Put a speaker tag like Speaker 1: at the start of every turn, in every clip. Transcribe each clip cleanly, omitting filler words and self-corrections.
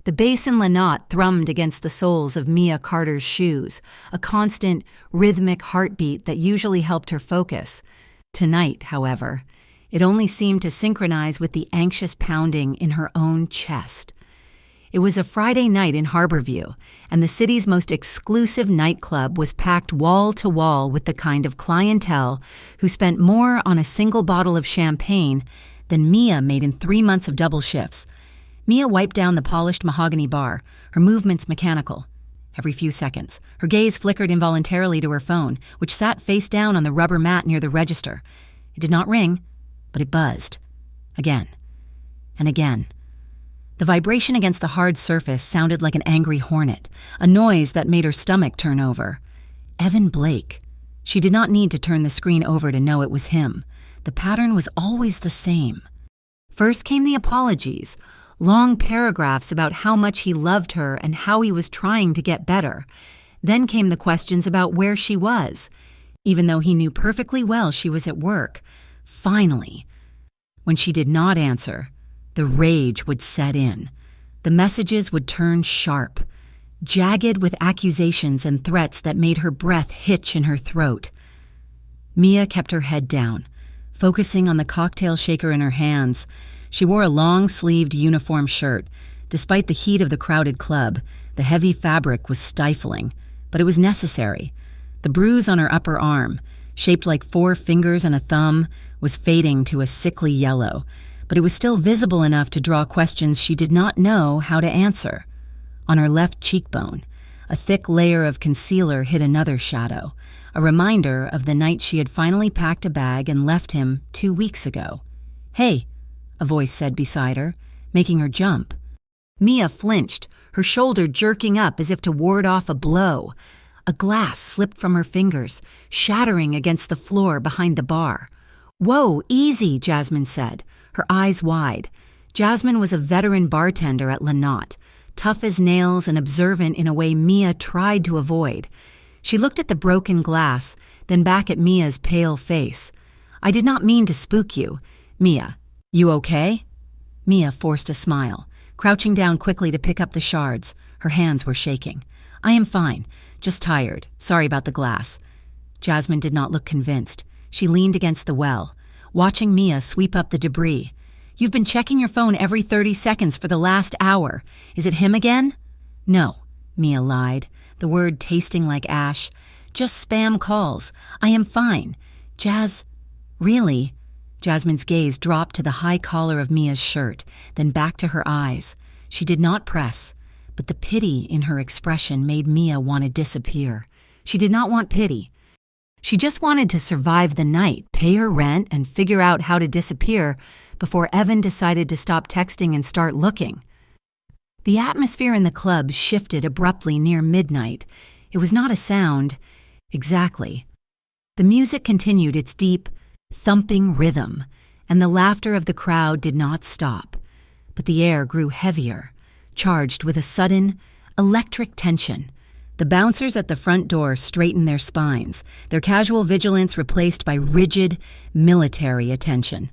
Speaker 1: The bass in Lynott thrummed against the soles of Mia Carter's shoes, a constant, rhythmic heartbeat that usually helped her focus. Tonight, however, it only seemed to synchronize with the anxious pounding in her own chest. It was a Friday night in Harborview, and the city's most exclusive nightclub was packed wall to wall with the kind of clientele who spent more on a single bottle of champagne than Mia made in 3 months of double shifts. Mia wiped down the polished mahogany bar, her movements mechanical. Every few seconds, her gaze flickered involuntarily to her phone, which sat face down on the rubber mat near the register. It did not ring, but it buzzed. Again. And again. The vibration against the hard surface sounded like an angry hornet, a noise that made her stomach turn over. Evan Blake. She did not need to turn the screen over to know it was him. The pattern was always the same. First came the apologies, long paragraphs about how much he loved her and how he was trying to get better. Then came the questions about where she was, even though he knew perfectly well she was at work. Finally, when she did not answer, the rage would set in. The messages would turn sharp, jagged with accusations and threats that made her breath hitch in her throat. Mia kept her head down, focusing on the cocktail shaker in her hands. She wore a long-sleeved uniform shirt. Despite the heat of the crowded club, the heavy fabric was stifling, but it was necessary. The bruise on her upper arm, shaped like 4 fingers and a thumb, was fading to a sickly yellow, but it was still visible enough to draw questions she did not know how to answer. On her left cheekbone, a thick layer of concealer hid another shadow, a reminder of the night she had finally packed a bag and left him 2 weeks ago. "Hey," a voice said beside her, making her jump. Mia flinched, her shoulder jerking up as if to ward off a blow. A glass slipped from her fingers, shattering against the floor behind the bar. "Whoa, easy," Jasmine said, her eyes wide. Jasmine was a veteran bartender at Lynott, tough as nails and observant in a way Mia tried to avoid. She looked at the broken glass, then back at Mia's pale face. "I did not mean to spook you. Mia, you okay?" Mia forced a smile, crouching down quickly to pick up the shards. Her hands were shaking. "I am fine, just tired. Sorry about the glass." Jasmine did not look convinced. She leaned against the well, watching Mia sweep up the debris. "You've been checking your phone every 30 seconds for the last hour. Is it him again?" "No," Mia lied, the word tasting like ash. "Just spam calls. I am fine. Really?" Jasmine's gaze dropped to the high collar of Mia's shirt, then back to her eyes. She did not press, but the pity in her expression made Mia want to disappear. She did not want pity. She just wanted to survive the night, pay her rent, and figure out how to disappear before Evan decided to stop texting and start looking. The atmosphere in the club shifted abruptly near midnight. It was not a sound. Exactly. The music continued its deep, thumping rhythm, and the laughter of the crowd did not stop. But the air grew heavier, charged with a sudden, electric tension. The bouncers at the front door straightened their spines, their casual vigilance replaced by rigid, military attention.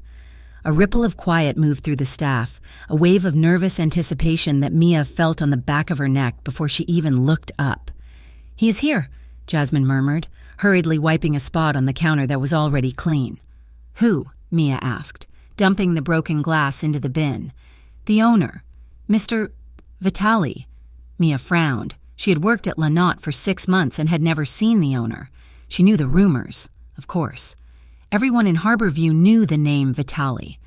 Speaker 1: A ripple of quiet moved through the staff, a wave of nervous anticipation that Mia felt on the back of her neck before she even looked up. "He is here," Jasmine murmured, hurriedly wiping a spot on the counter that was already clean. "Who?" Mia asked, dumping the broken glass into the bin. "The owner, Mr. Vitali." Mia frowned. She had worked at Lynott for 6 months and had never seen the owner. She knew the rumors, of course. Everyone in Harborview knew the name Vitali.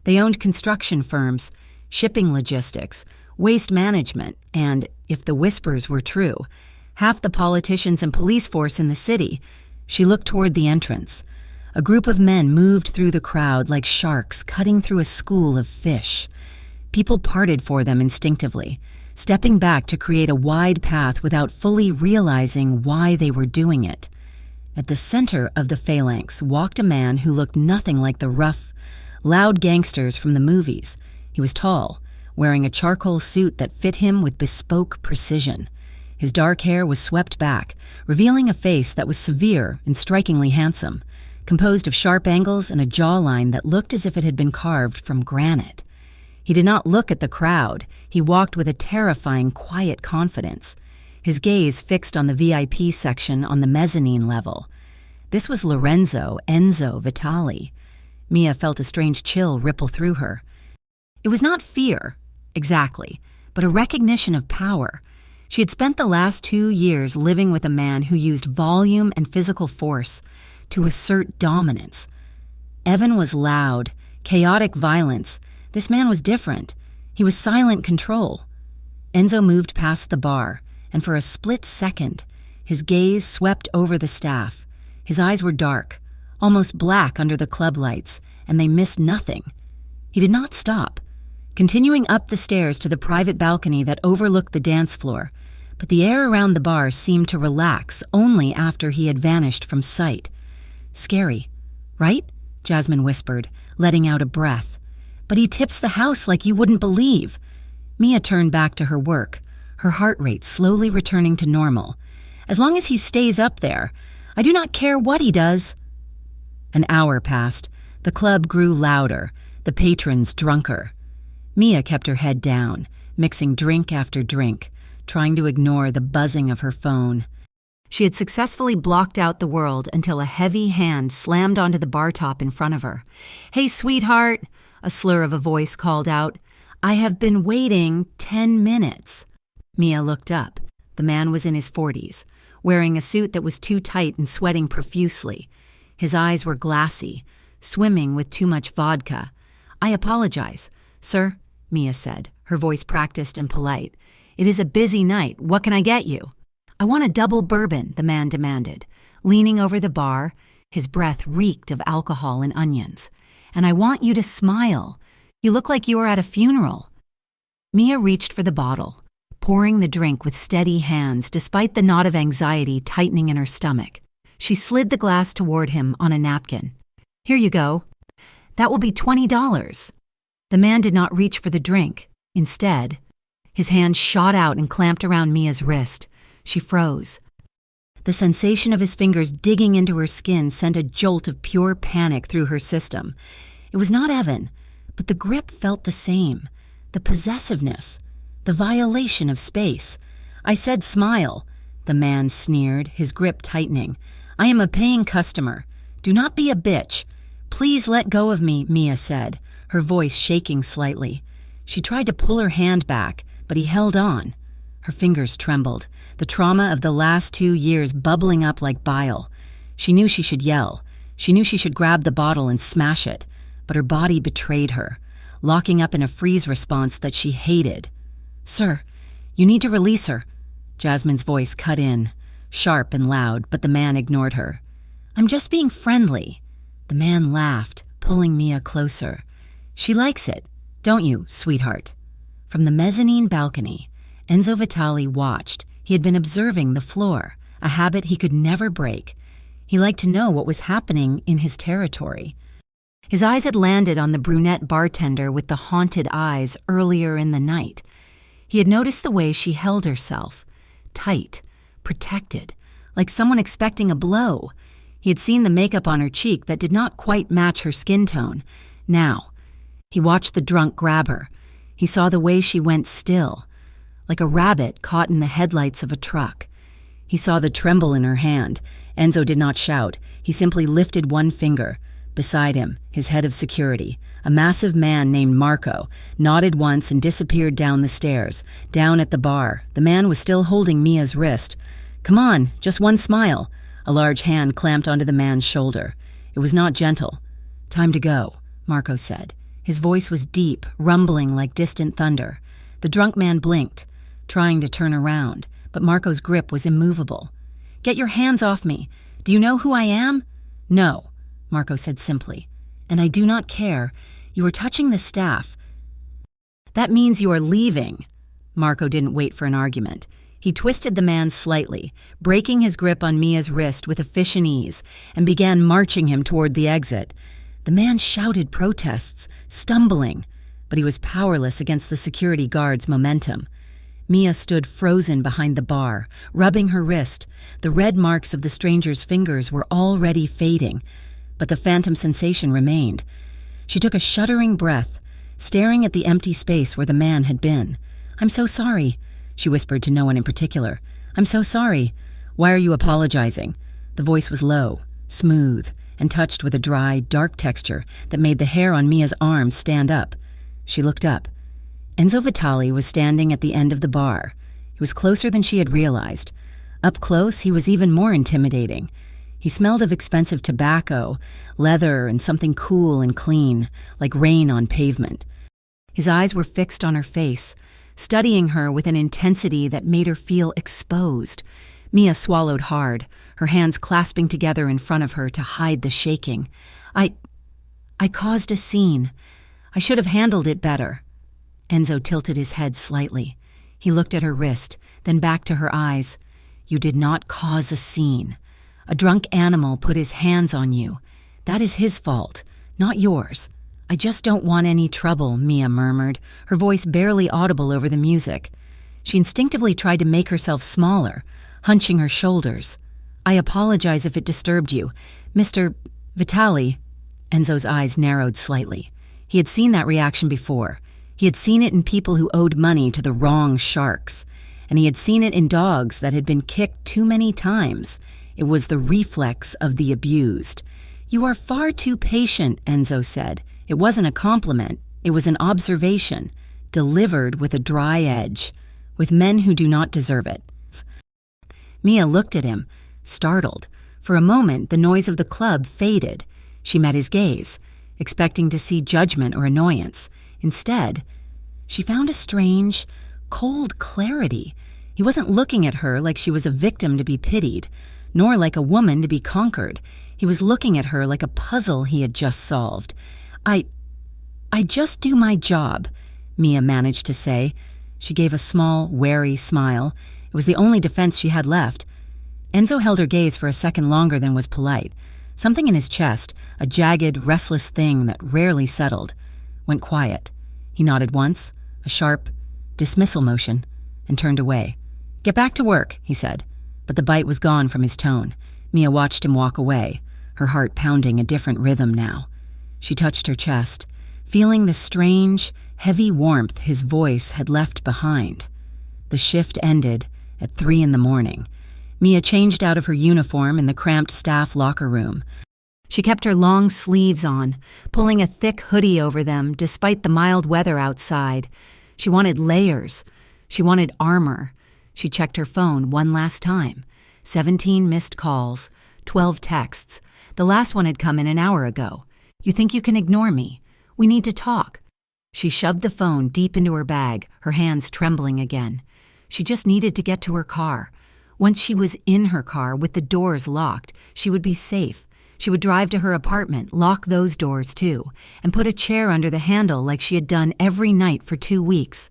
Speaker 1: They owned construction firms, shipping logistics, waste management, and, if the whispers were true, half the politicians and police force in the city. She looked toward the entrance. A group of men moved through the crowd like sharks cutting through a school of fish. People parted for them instinctively, stepping back to create a wide path without fully realizing why they were doing it. At the center of the phalanx walked a man who looked nothing like the rough, loud gangsters from the movies. He was tall, wearing a charcoal suit that fit him with bespoke precision. His dark hair was swept back, revealing a face that was severe and strikingly handsome, composed of sharp angles and a jawline that looked as if it had been carved from granite. He did not look at the crowd. He walked with a terrifying, quiet confidence, his gaze fixed on the VIP section on the mezzanine level. This was Lorenzo Enzo Vitali. Mia felt a strange chill ripple through her. It was not fear, exactly, but a recognition of power. She had spent the last 2 years living with a man who used volume and physical force to assert dominance. Evan was loud, chaotic violence. This man was different. He was silent control. Enzo moved past the bar, and for a split second, his gaze swept over the staff. His eyes were dark, almost black under the club lights, and they missed nothing. He did not stop, continuing up the stairs to the private balcony that overlooked the dance floor, but the air around the bar seemed to relax only after he had vanished from sight. Scary, right? Jasmine whispered, letting out a breath. But he tips the house like you wouldn't believe. Mia turned back to her work, her heart rate slowly returning to normal. As long as he stays up there, I do not care what he does. An hour passed. The club grew louder, the patrons drunker. Mia kept her head down, mixing drink after drink, trying to ignore the buzzing of her phone. She had successfully blocked out the world until a heavy hand slammed onto the bar top in front of her. "Hey, sweetheart," a slur of a voice called out. "I have been waiting 10 minutes. Mia looked up. The man was in his 40s, wearing a suit that was too tight and sweating profusely. His eyes were glassy, swimming with too much vodka. "I apologize, sir," Mia said, her voice practiced and polite. "It is a busy night. What can I get you?" "I want a double bourbon," the man demanded, leaning over the bar. His breath reeked of alcohol and onions. "And I want you to smile. You look like you are at a funeral." Mia reached for the bottle, pouring the drink with steady hands despite the knot of anxiety tightening in her stomach. She slid the glass toward him on a napkin. "Here you go. That will be $20. The man did not reach for the drink. Instead, his hand shot out and clamped around Mia's wrist. She froze. The sensation of his fingers digging into her skin sent a jolt of pure panic through her system. It was not Evan, but the grip felt the same. The possessiveness. The violation of space. "I said smile," the man sneered, his grip tightening. "I am a paying customer. Do not be a bitch. Please let go of me," Mia said, her voice shaking slightly. She tried to pull her hand back, but he held on. Her fingers trembled, the trauma of the last 2 years bubbling up like bile. She knew she should yell. She knew she should grab the bottle and smash it, but her body betrayed her, locking up in a freeze response that she hated. "Sir, you need to release her." Jasmine's voice cut in, sharp and loud, but the man ignored her. "I'm just being friendly." The man laughed, pulling Mia closer. "She likes it, don't you, sweetheart?" From the mezzanine balcony, Enzo Vitali watched. He had been observing the floor, a habit he could never break. He liked to know what was happening in his territory. His eyes had landed on the brunette bartender with the haunted eyes earlier in the night. He had noticed the way she held herself, tight, protected, like someone expecting a blow. He had seen the makeup on her cheek that did not quite match her skin tone. Now, he watched the drunk grab her. He saw the way she went still, like a rabbit caught in the headlights of a truck. He saw the tremble in her hand. Enzo did not shout. He simply lifted one finger. Beside him, his head of security, a massive man named Marco, nodded once and disappeared down the stairs. Down at the bar, the man was still holding Mia's wrist. "Come on, just one smile." A large hand clamped onto the man's shoulder. It was not gentle. "Time to go," Marco said. His voice was deep, rumbling like distant thunder. The drunk man blinked, trying to turn around, but Marco's grip was immovable. "Get your hands off me. Do you know who I am?" "No," Marco said simply. "And I do not care. You are touching the staff. That means you are leaving." Marco didn't wait for an argument. He twisted the man slightly, breaking his grip on Mia's wrist with efficient ease, and began marching him toward the exit. The man shouted protests, stumbling, but he was powerless against the security guard's momentum. Mia stood frozen behind the bar, rubbing her wrist. The red marks of the stranger's fingers were already fading, but the phantom sensation remained. She took a shuddering breath, staring at the empty space where the man had been. "I'm so sorry," she whispered to no one in particular. "I'm so sorry. Why are you apologizing?" The voice was low, smooth, and touched with a dry, dark texture that made the hair on Mia's arms stand up. She looked up. Enzo Vitali was standing at the end of the bar. He was closer than she had realized. Up close, he was even more intimidating. He smelled of expensive tobacco, leather, and something cool and clean, like rain on pavement. His eyes were fixed on her face, studying her with an intensity that made her feel exposed. Mia swallowed hard, her hands clasping together in front of her to hide the shaking. I caused a scene. I should have handled it better." Enzo tilted his head slightly. He looked at her wrist, then back to her eyes. "You did not cause a scene. A drunk animal put his hands on you. That is his fault, not yours. I just don't want any trouble," Mia murmured, her voice barely audible over the music. She instinctively tried to make herself smaller, hunching her shoulders. "I apologize if it disturbed you. Mr. Vitali." Enzo's eyes narrowed slightly. He had seen that reaction before. He had seen it in people who owed money to the wrong sharks. And he had seen it in dogs that had been kicked too many times. It was the reflex of the abused. "You are far too patient," Enzo said. It wasn't a compliment. It was an observation, delivered with a dry edge, with men who do not deserve it. Mia looked at him, startled. For a moment, the noise of the club faded. She met his gaze, expecting to see judgment or annoyance. Instead, she found a strange, cold clarity. He wasn't looking at her like she was a victim to be pitied, nor like a woman to be conquered. He was looking at her like a puzzle he had just solved. I just do my job," Mia managed to say. She gave a small, wary smile. It was the only defense she had left. Enzo held her gaze for a second longer than was polite. Something in his chest, a jagged, restless thing that rarely settled, went quiet. He nodded once, a sharp dismissal motion, and turned away. "Get back to work," he said, but the bite was gone from his tone. Mia watched him walk away, her heart pounding a different rhythm now. She touched her chest, feeling the strange, heavy warmth his voice had left behind. The shift ended at 3 a.m. Mia changed out of her uniform in the cramped staff locker room. She kept her long sleeves on, pulling a thick hoodie over them despite the mild weather outside. She wanted layers. She wanted armor. She checked her phone one last time. 17 missed calls, 12 texts. The last one had come in an hour ago. "You think you can ignore me? We need to talk." She shoved the phone deep into her bag, her hands trembling again. She just needed to get to her car. Once she was in her car with the doors locked, she would be safe. She would drive to her apartment, lock those doors too, and put a chair under the handle like she had done every night for 2 weeks.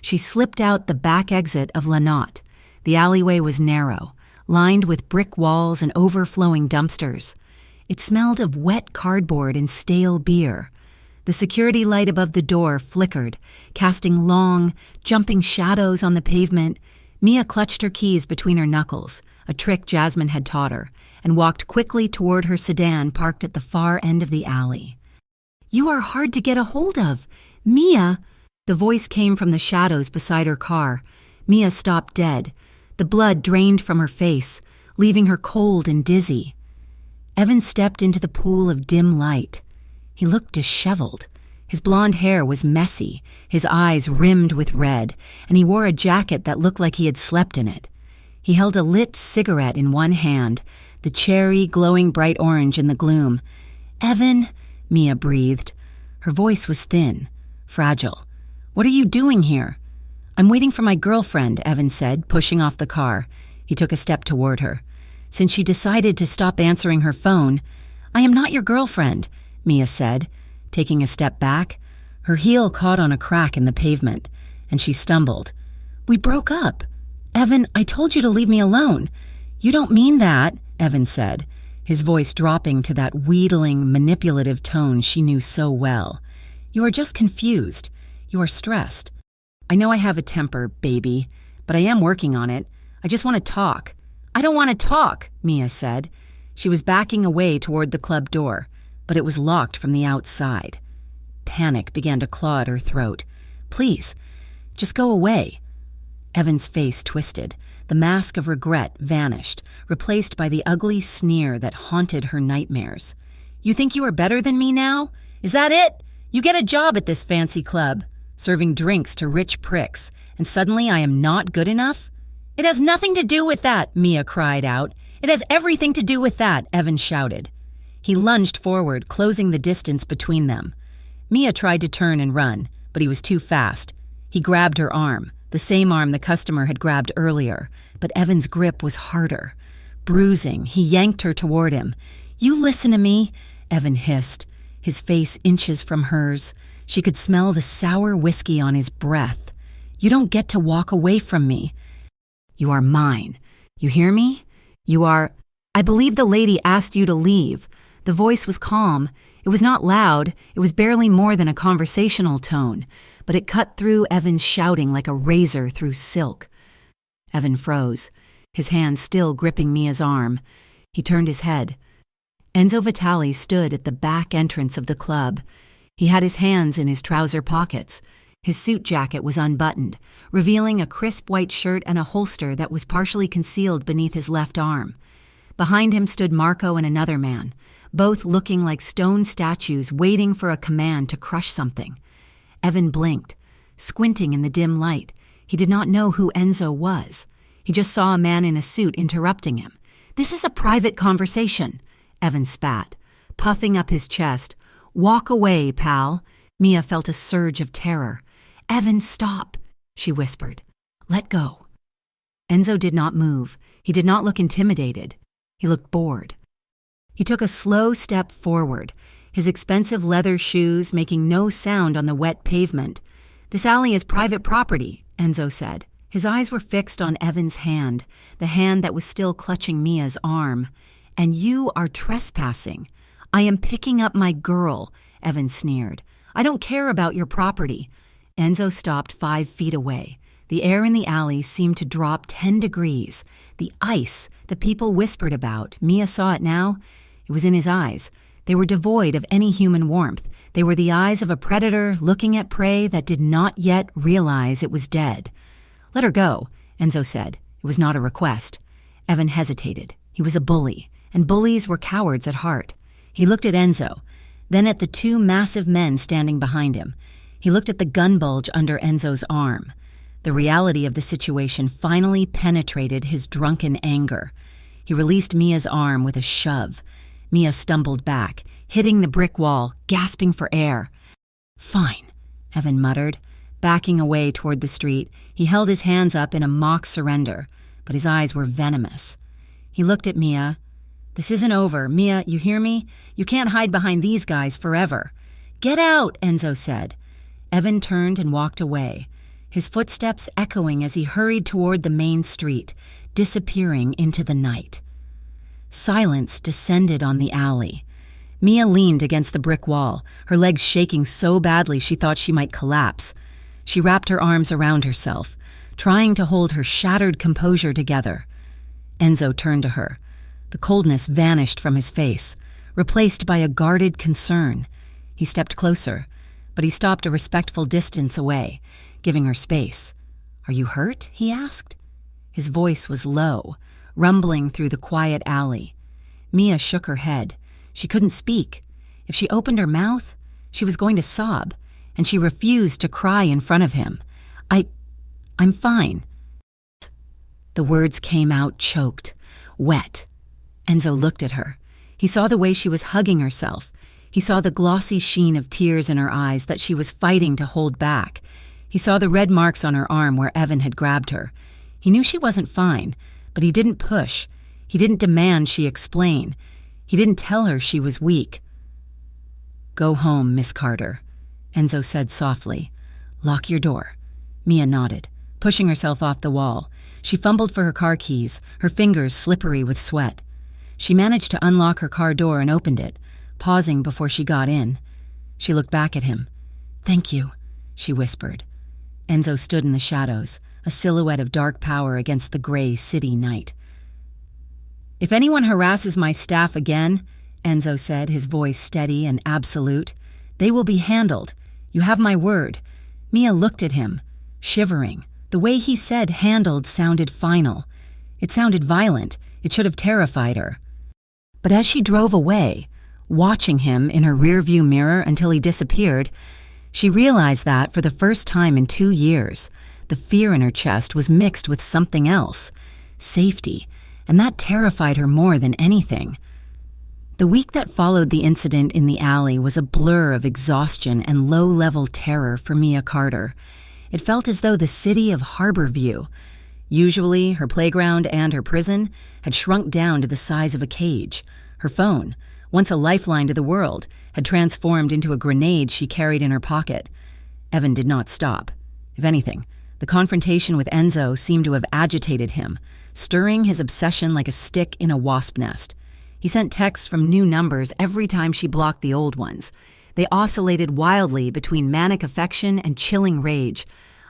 Speaker 1: She slipped out the back exit of La Notte. The alleyway was narrow, lined with brick walls and overflowing dumpsters. It smelled of wet cardboard and stale beer. The security light above the door flickered, casting long, jumping shadows on the pavement. Mia clutched her keys between her knuckles, a trick Jasmine had taught her, and walked quickly toward her sedan parked at the far end of the alley. "You are hard to get a hold of. Mia!" The voice came from the shadows beside her car. Mia stopped dead. The blood drained from her face, leaving her cold and dizzy. Evan stepped into the pool of dim light. He looked disheveled. His blonde hair was messy, his eyes rimmed with red, and he wore a jacket that looked like he had slept in it. He held a lit cigarette in one hand, the cherry glowing bright orange in the gloom. "Evan," Mia breathed. Her voice was thin, fragile. "What are you doing here?" "I'm waiting for my girlfriend," Evan said, pushing off the car. He took a step toward her. Since she decided to stop answering her phone, "I am not your girlfriend," Mia said, taking a step back. Her heel caught on a crack in the pavement, and she stumbled. "We broke up. Evan, I told you to leave me alone." "You don't mean that," Evan said, his voice dropping to that wheedling, manipulative tone she knew so well. "You are just confused. You are stressed. I know I have a temper, baby, but I am working on it. I just want to talk." "I don't want to talk," Mia said. She was backing away toward the club door, but it was locked from the outside. panic began to claw at her throat. "Please, just go away." Evan's face twisted. The mask of regret vanished, replaced by the ugly sneer that haunted her nightmares. "You think you are better than me now? Is that it? You get a job at this fancy club, serving drinks to rich pricks, and suddenly I am not good enough?" "It has nothing to do with that," Mia cried out. "It has everything to do with that," Evan shouted. He lunged forward, closing the distance between them. Mia tried to turn and run, but he was too fast. He grabbed her arm, the same arm the customer had grabbed earlier, but Evan's grip was harder. Bruising, he yanked her toward him. "You listen to me," Evan hissed, his face inches from hers. She could smell the sour whiskey on his breath. "You don't get to walk away from me. You are mine. You hear me? You are—" "I believe the lady asked you to leave." The voice was calm. It was not loud. It was barely more than a conversational tone, but it cut through Evan's shouting like a razor through silk. Evan froze, his hand still gripping Mia's arm. He turned his head. Enzo Vitali stood at the back entrance of the club. He had his hands in his trouser pockets. His suit jacket was unbuttoned, revealing a crisp white shirt and a holster that was partially concealed beneath his left arm. Behind him stood Marco and another man, both looking like stone statues waiting for a command to crush something. Evan blinked, squinting in the dim light. He did not know who Enzo was. He just saw a man in a suit interrupting him. "This is a private conversation," Evan spat, puffing up his chest. "Walk away, pal." Mia felt a surge of terror. "Evan, stop," she whispered. "Let go." Enzo did not move. He did not look intimidated. He looked bored. He took a slow step forward, his expensive leather shoes making no sound on the wet pavement. "This alley is private property," Enzo said. His eyes were fixed on Evan's hand, the hand that was still clutching Mia's arm. "And you are trespassing." "I am picking up my girl," Evan sneered. "I don't care about your property." Enzo stopped 5 feet away. The air in the alley seemed to drop 10 degrees. The ice that people whispered about, Mia saw it now. It was in his eyes. They were devoid of any human warmth. They were the eyes of a predator looking at prey that did not yet realize it was dead. "Let her go," Enzo said. It was not a request. Evan hesitated. He was a bully, and bullies were cowards at heart. He looked at Enzo, then at the 2 massive men standing behind him. He looked at the gun bulge under Enzo's arm. The reality of the situation finally penetrated his drunken anger. He released Mia's arm with a shove. Mia stumbled back, hitting the brick wall, gasping for air. "Fine," Evan muttered. Backing away toward the street, he held his hands up in a mock surrender, but his eyes were venomous. He looked at Mia. "This isn't over. Mia, you hear me? You can't hide behind these guys forever." "Get out," Enzo said. Evan turned and walked away, his footsteps echoing as he hurried toward the main street, disappearing into the night. Silence descended on the alley. Mia leaned against the brick wall, her legs shaking so badly she thought she might collapse. She wrapped her arms around herself, trying to hold her shattered composure together. Enzo turned to her. The coldness vanished from his face, replaced by a guarded concern. He stepped closer, but he stopped a respectful distance away, giving her space. "Are you hurt?" he asked. His voice was low, rumbling through the quiet alley. Mia shook her head. She couldn't speak. If she opened her mouth, she was going to sob, and she refused to cry in front of him. I'm fine." The words came out choked, wet. Enzo looked at her. He saw the way she was hugging herself. He saw the glossy sheen of tears in her eyes that she was fighting to hold back. He saw the red marks on her arm where Evan had grabbed her. He knew she wasn't fine, but he didn't push. He didn't demand she explain. He didn't tell her she was weak. "Go home, Miss Carter," Enzo said softly. "Lock your door." Mia nodded, pushing herself off the wall. She fumbled for her car keys, her fingers slippery with sweat. She managed to unlock her car door and opened it, pausing before she got in. She looked back at him. "Thank you," she whispered. Enzo stood in the shadows, a silhouette of dark power against the gray city night. "If anyone harasses my staff again," Enzo said, his voice steady and absolute, "they will be handled. You have my word." Mia looked at him, shivering. The way he said handled sounded final. It sounded violent. It should have terrified her. But as she drove away, watching him in her rearview mirror until he disappeared, she realized that, for the first time in 2 years, the fear in her chest was mixed with something else, safety, and that terrified her more than anything. The week that followed the incident in the alley was a blur of exhaustion and low-level terror for Mia Carter. It felt as though the city of Harborview, usually her playground and her prison, had shrunk down to the size of a cage. Her phone, once a lifeline to the world, had transformed into a grenade she carried in her pocket. Evan did not stop. If anything, the confrontation with Enzo seemed to have agitated him, stirring his obsession like a stick in a wasp nest. He sent texts from new numbers every time she blocked the old ones. They oscillated wildly between manic affection and chilling rage.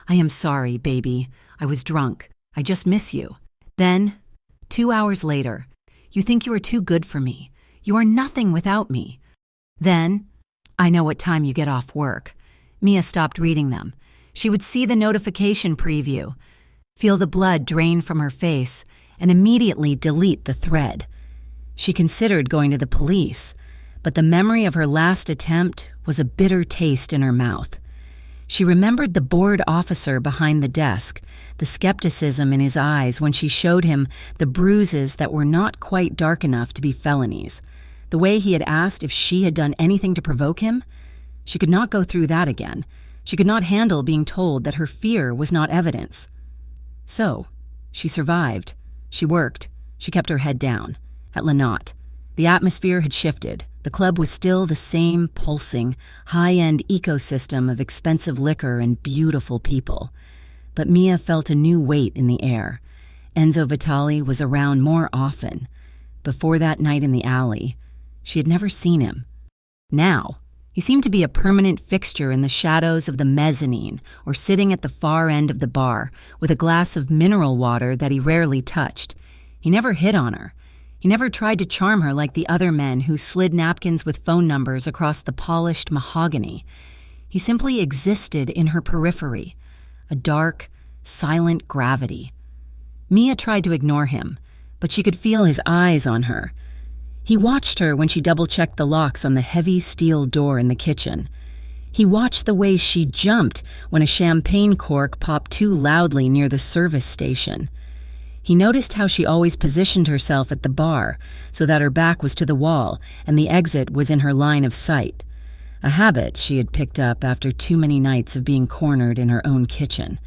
Speaker 1: "I am sorry, baby. I was drunk. I just miss you." Then, 2 hours later, "You think you are too good for me. You are nothing without me." Then, "I know what time you get off work." Mia stopped reading them. She would see the notification preview, feel the blood drain from her face, and immediately delete the thread. She considered going to the police, but the memory of her last attempt was a bitter taste in her mouth. She remembered the bored officer behind the desk, the skepticism in his eyes when she showed him the bruises that were not quite dark enough to be felonies, the way he had asked if she had done anything to provoke him. She could not go through that again. She could not handle being told that her fear was not evidence. So, she survived. She worked. She kept her head down. At Lynott, the atmosphere had shifted. The club was still the same pulsing, high-end ecosystem of expensive liquor and beautiful people. But Mia felt a new weight in the air. Enzo Vitali was around more often. Before that night in the alley, she had never seen him. Now, he seemed to be a permanent fixture in the shadows of the mezzanine or sitting at the far end of the bar with a glass of mineral water that he rarely touched. He never hit on her. He never tried to charm her like the other men who slid napkins with phone numbers across the polished mahogany. He simply existed in her periphery, a dark, silent gravity. Mia tried to ignore him, but she could feel his eyes on her. He watched her when she double-checked the locks on the heavy steel door in the kitchen. He watched the way she jumped when a champagne cork popped too loudly near the service station. He noticed how she always positioned herself at the bar so that her back was to the wall and the exit was in her line of sight, a habit she had picked up after too many nights of being cornered in her own kitchen.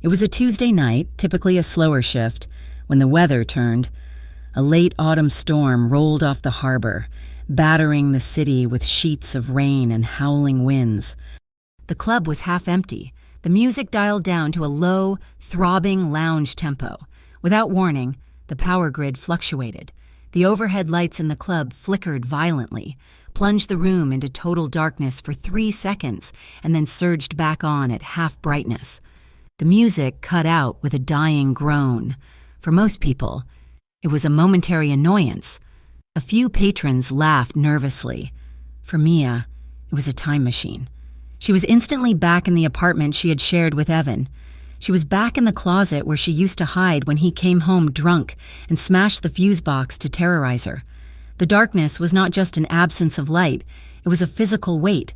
Speaker 1: It was a Tuesday night, typically a slower shift, when the weather turned. A late autumn storm rolled off the harbor, battering the city with sheets of rain and howling winds. The club was half empty, the music dialed down to a low, throbbing lounge tempo. Without warning, the power grid fluctuated. The overhead lights in the club flickered violently, plunged the room into total darkness for 3 seconds, and then surged back on at half brightness. The music cut out with a dying groan. For most people, it was a momentary annoyance. A few patrons laughed nervously. For Mia, it was a time machine. She was instantly back in the apartment she had shared with Evan. She was back in the closet where she used to hide when he came home drunk and smashed the fuse box to terrorize her. The darkness was not just an absence of light, it was a physical weight,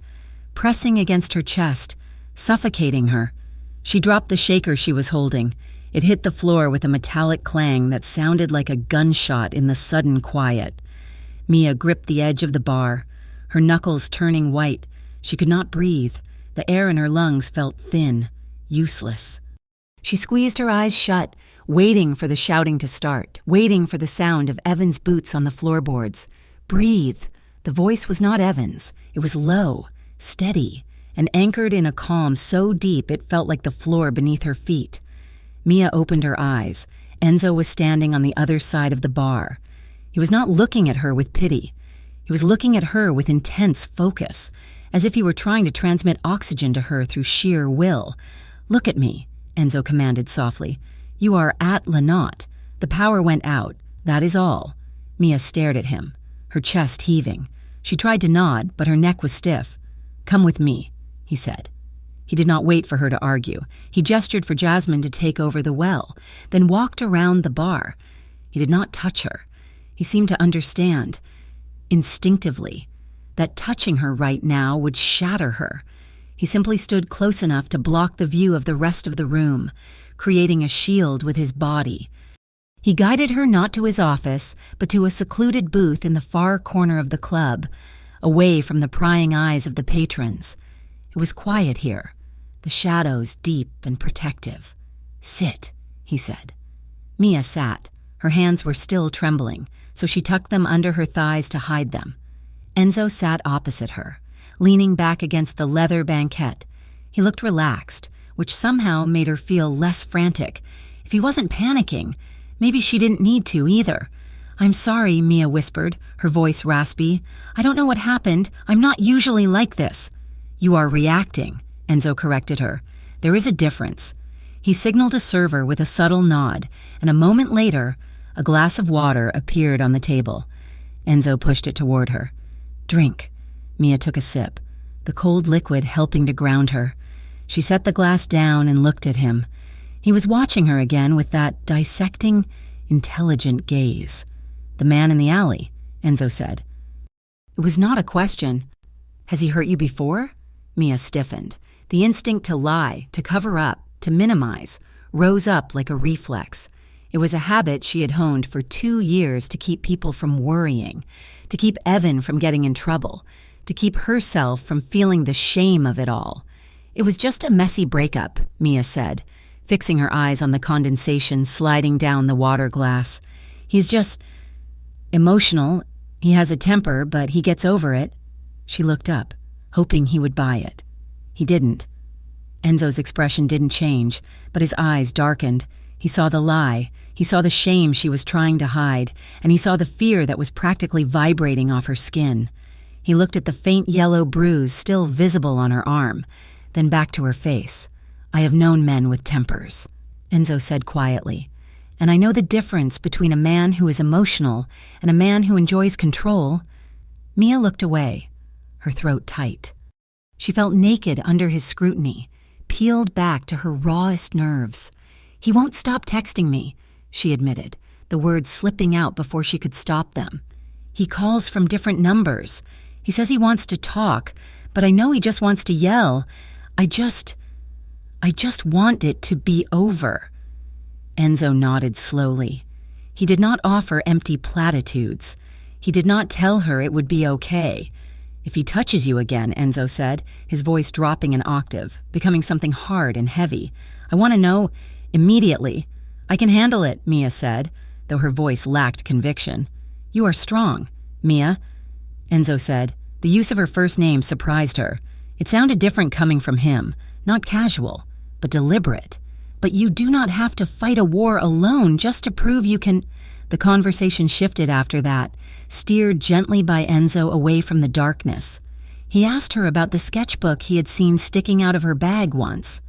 Speaker 1: pressing against her chest, suffocating her. She dropped the shaker she was holding. It hit the floor with a metallic clang that sounded like a gunshot in the sudden quiet. Mia gripped the edge of the bar, her knuckles turning white. She could not breathe. The air in her lungs felt thin, useless. She squeezed her eyes shut, waiting for the shouting to start, waiting for the sound of Evan's boots on the floorboards. Breathe. The voice was not Evan's. It was low, steady, and anchored in a calm so deep it felt like the floor beneath her feet. Mia opened her eyes. Enzo was standing on the other side of the bar. He was not looking at her with pity. He was looking at her with intense focus, as if he were trying to transmit oxygen to her through sheer will. "Look at me," Enzo commanded softly. "You are at Lynott. The power went out. That is all." Mia stared at him, her chest heaving. She tried to nod, but her neck was stiff. "Come with me," he said. He did not wait for her to argue. He gestured for Jasmine to take over the well, then walked around the bar. He did not touch her. He seemed to understand, instinctively, that touching her right now would shatter her. He simply stood close enough to block the view of the rest of the room, creating a shield with his body. He guided her not to his office, but to a secluded booth in the far corner of the club, away from the prying eyes of the patrons. It was quiet here, the shadows deep and protective. "Sit," he said. Mia sat. Her hands were still trembling, so she tucked them under her thighs to hide them. Enzo sat opposite her, leaning back against the leather banquette. He looked relaxed, which somehow made her feel less frantic. If he wasn't panicking, maybe she didn't need to either. "I'm sorry," Mia whispered, her voice raspy. "I don't know what happened. I'm not usually like this." "You are reacting," Enzo corrected her. "There is a difference." He signaled a server with a subtle nod, and a moment later, a glass of water appeared on the table. Enzo pushed it toward her. "Drink." Mia took a sip, the cold liquid helping to ground her. She set the glass down and looked at him. He was watching her again with that dissecting, intelligent gaze. "The man in the alley," Enzo said. It was not a question. "Has he hurt you before?" Mia stiffened. The instinct to lie, to cover up, to minimize, rose up like a reflex. It was a habit she had honed for 2 years to keep people from worrying, to keep Evan from getting in trouble, to keep herself from feeling the shame of it all. "It was just a messy breakup," Mia said, fixing her eyes on the condensation sliding down the water glass. "He's just emotional. He has a temper, but he gets over it." She looked up, hoping he would buy it. He didn't. Enzo's expression didn't change, but his eyes darkened. He saw the lie. He saw the shame she was trying to hide, and he saw the fear that was practically vibrating off her skin. He looked at the faint yellow bruise still visible on her arm, then back to her face. "I have known men with tempers," Enzo said quietly, "and I know the difference between a man who is emotional and a man who enjoys control." Mia looked away, her throat tight. She felt naked under his scrutiny, peeled back to her rawest nerves. "He won't stop texting me," she admitted, the words slipping out before she could stop them. "He calls from different numbers. He says he wants to talk, but I know he just wants to yell. I just want it to be over." Enzo nodded slowly. He did not offer empty platitudes. He did not tell her it would be okay. "If he touches you again," Enzo said, his voice dropping an octave, becoming something hard and heavy, "I want to know immediately." "I can handle it," Mia said, though her voice lacked conviction. "You are strong, Mia," Enzo said. The use of her first name surprised her. It sounded different coming from him, not casual, but deliberate. "But you do not have to fight a war alone just to prove you can—" The conversation shifted after that, steered gently by Enzo away from the darkness. He asked her about the sketchbook he had seen sticking out of her bag once.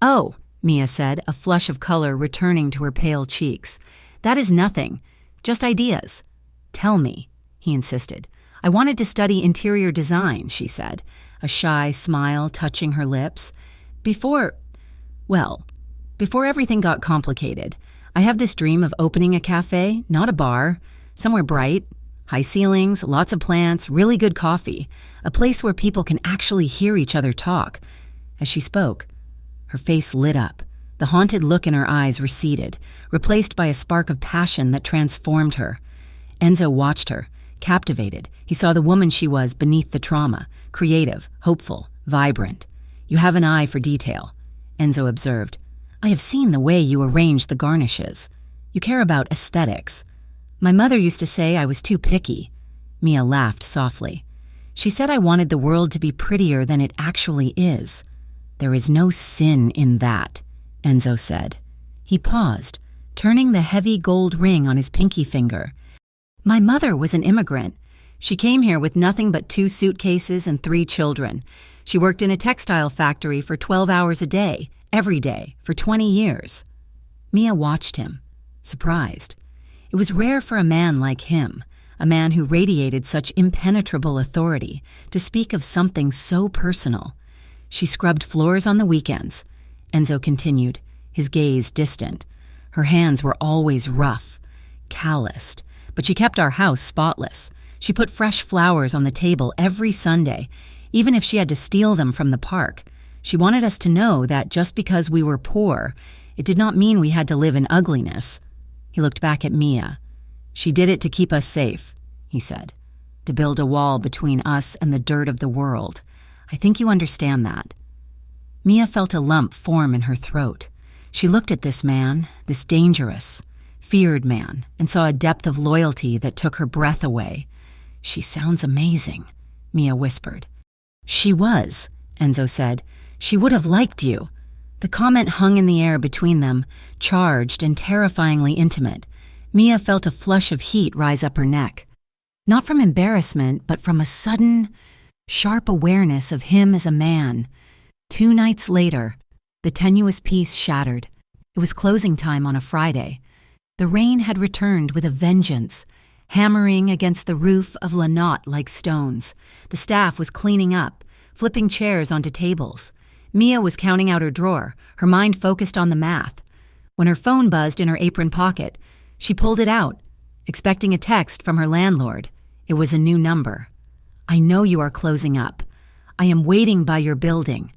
Speaker 1: "Oh," Mia said, a flush of color returning to her pale cheeks. "That is nothing. Just ideas." "Tell me," he insisted. "I wanted to study interior design," she said, a shy smile touching her lips. Before everything got complicated, I have this dream of opening a cafe, not a bar, somewhere bright, high ceilings, lots of plants, really good coffee, a place where people can actually hear each other talk." As she spoke, her face lit up. The haunted look in her eyes receded, replaced by a spark of passion that transformed her. Enzo watched her, captivated. He saw the woman she was beneath the trauma, creative, hopeful, vibrant. "You have an eye for detail," Enzo observed. "I have seen the way you arrange the garnishes. You care about aesthetics." "My mother used to say I was too picky." Mia laughed softly. "She said I wanted the world to be prettier than it actually is." "There is no sin in that," Enzo said. He paused, turning the heavy gold ring on his pinky finger. "My mother was an immigrant. She came here with nothing but 2 suitcases and 3 children. She worked in a textile factory for 12 hours a day, every day, for 20 years. Mia watched him, surprised. It was rare for a man like him, a man who radiated such impenetrable authority, to speak of something so personal. She scrubbed floors on the weekends. Enzo continued, his gaze distant. Her hands were always rough, calloused, but she kept our house spotless. She put fresh flowers on the table every Sunday, even if she had to steal them from the park. She wanted us to know that just because we were poor, it did not mean we had to live in ugliness. He looked back at Mia. She did it to keep us safe, he said, to build a wall between us and the dirt of the world. I think you understand that. Mia felt a lump form in her throat. She looked at this man, this dangerous, feared man, and saw a depth of loyalty that took her breath away. She sounds amazing, Mia whispered. She was, Enzo said. She would have liked you. The comment hung in the air between them, charged and terrifyingly intimate. Mia felt a flush of heat rise up her neck. Not from embarrassment, but from a sudden, sharp awareness of him as a man. 2 nights later, the tenuous peace shattered. It was closing time on a Friday. The rain had returned with a vengeance, hammering against the roof of Lanotte like stones. The staff was cleaning up, flipping chairs onto tables. Mia was counting out her drawer, her mind focused on the math. When her phone buzzed in her apron pocket, she pulled it out, expecting a text from her landlord. It was a new number. I know you are closing up. I am waiting by your building.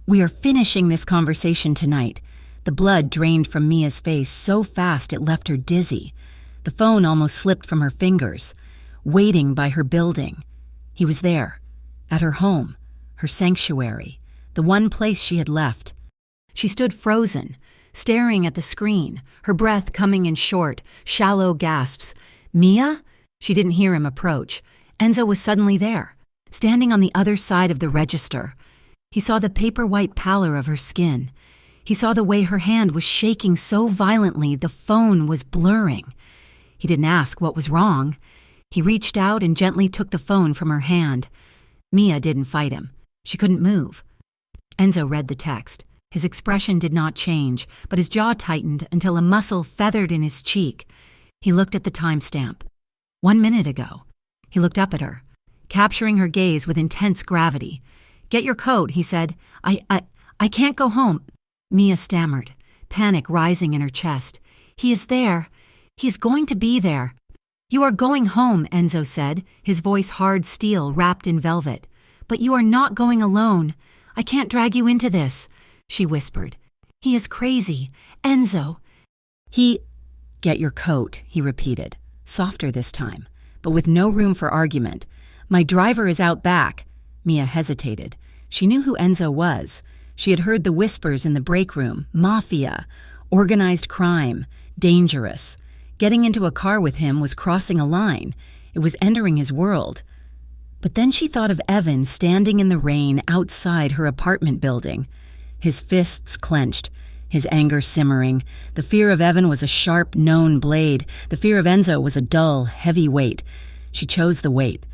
Speaker 1: We are finishing this conversation tonight. The blood drained from Mia's face so fast it left her dizzy. The phone almost slipped from her fingers. Waiting by her building. He was there, at her home, her sanctuary, the one place she had left. She stood frozen, staring at the screen, her breath coming in short, shallow gasps. Mia? She didn't hear him approach. Enzo was suddenly there, standing on the other side of the register. He saw the paper-white pallor of her skin. He saw the way her hand was shaking so violently the phone was blurring. He didn't ask what was wrong. He reached out and gently took the phone from her hand. Mia didn't fight him. She couldn't move. Enzo read the text. His expression did not change, but his jaw tightened until a muscle feathered in his cheek. He looked at the timestamp. 1 minute ago. He looked up at her, capturing her gaze with intense gravity. Get your coat, he said. I can't go home. Mia stammered, panic rising in her chest. He is there. He is going to be there. You are going home, Enzo said, his voice hard steel wrapped in velvet. But you are not going alone. I can't drag you into this, she whispered. He is crazy. Enzo. Get your coat, he repeated, softer this time, but with no room for argument. My driver is out back. Mia hesitated. She knew who Enzo was. She had heard the whispers in the break room. Mafia. Organized crime. Dangerous. Getting into a car with him was crossing a line. It was entering his world. But then she thought of Evan standing in the rain outside her apartment building. His fists clenched, his anger simmering. The fear of Evan was a sharp, known blade. The fear of Enzo was a dull, heavy weight. She chose the weight.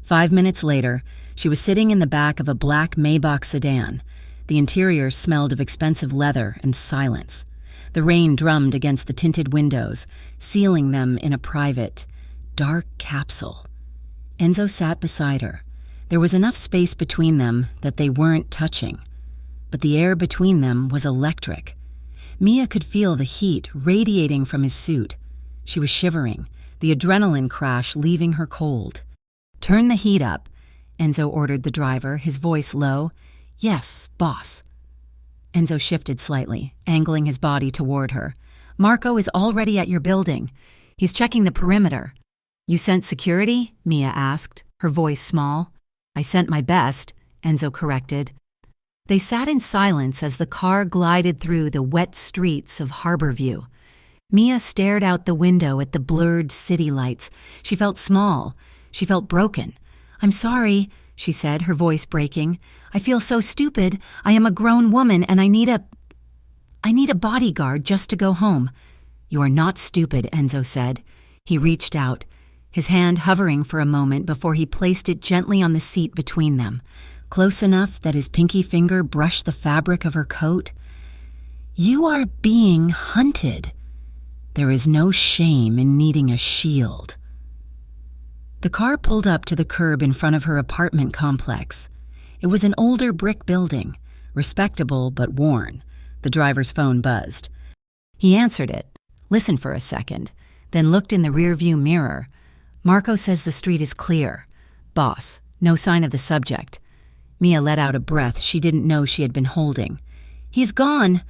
Speaker 1: 5 minutes later, she was sitting in the back of a black Maybach sedan. The interior smelled of expensive leather and silence. The rain drummed against the tinted windows, sealing them in a private, dark capsule. Enzo sat beside her. There was enough space between them that they weren't touching, but the air between them was electric. Mia could feel the heat radiating from his suit. She was shivering, the adrenaline crash leaving her cold. Turn the heat up, Enzo ordered the driver, his voice low. Yes, boss. Enzo shifted slightly, angling his body toward her. Marco is already at your building. He's checking the perimeter. You sent security? Mia asked, her voice small. I sent my best, Enzo corrected. They sat in silence as the car glided through the wet streets of Harborview. Mia stared out the window at the blurred city lights. She felt small. She felt broken. I'm sorry, she said, her voice breaking. I feel so stupid. I am a grown woman and I need a bodyguard just to go home. You are not stupid, Enzo said. He reached out, his hand hovering for a moment before he placed it gently on the seat between them, close enough that his pinky finger brushed the fabric of her coat. You are being hunted. There is no shame in needing a shield. The car pulled up to the curb in front of her apartment complex. It was an older brick building, respectable but worn. The driver's phone buzzed. He answered it, listened for a second, then looked in the rearview mirror. Marco says the street is clear. Boss, no sign of the subject. Mia let out a breath she didn't know she had been holding. He's gone,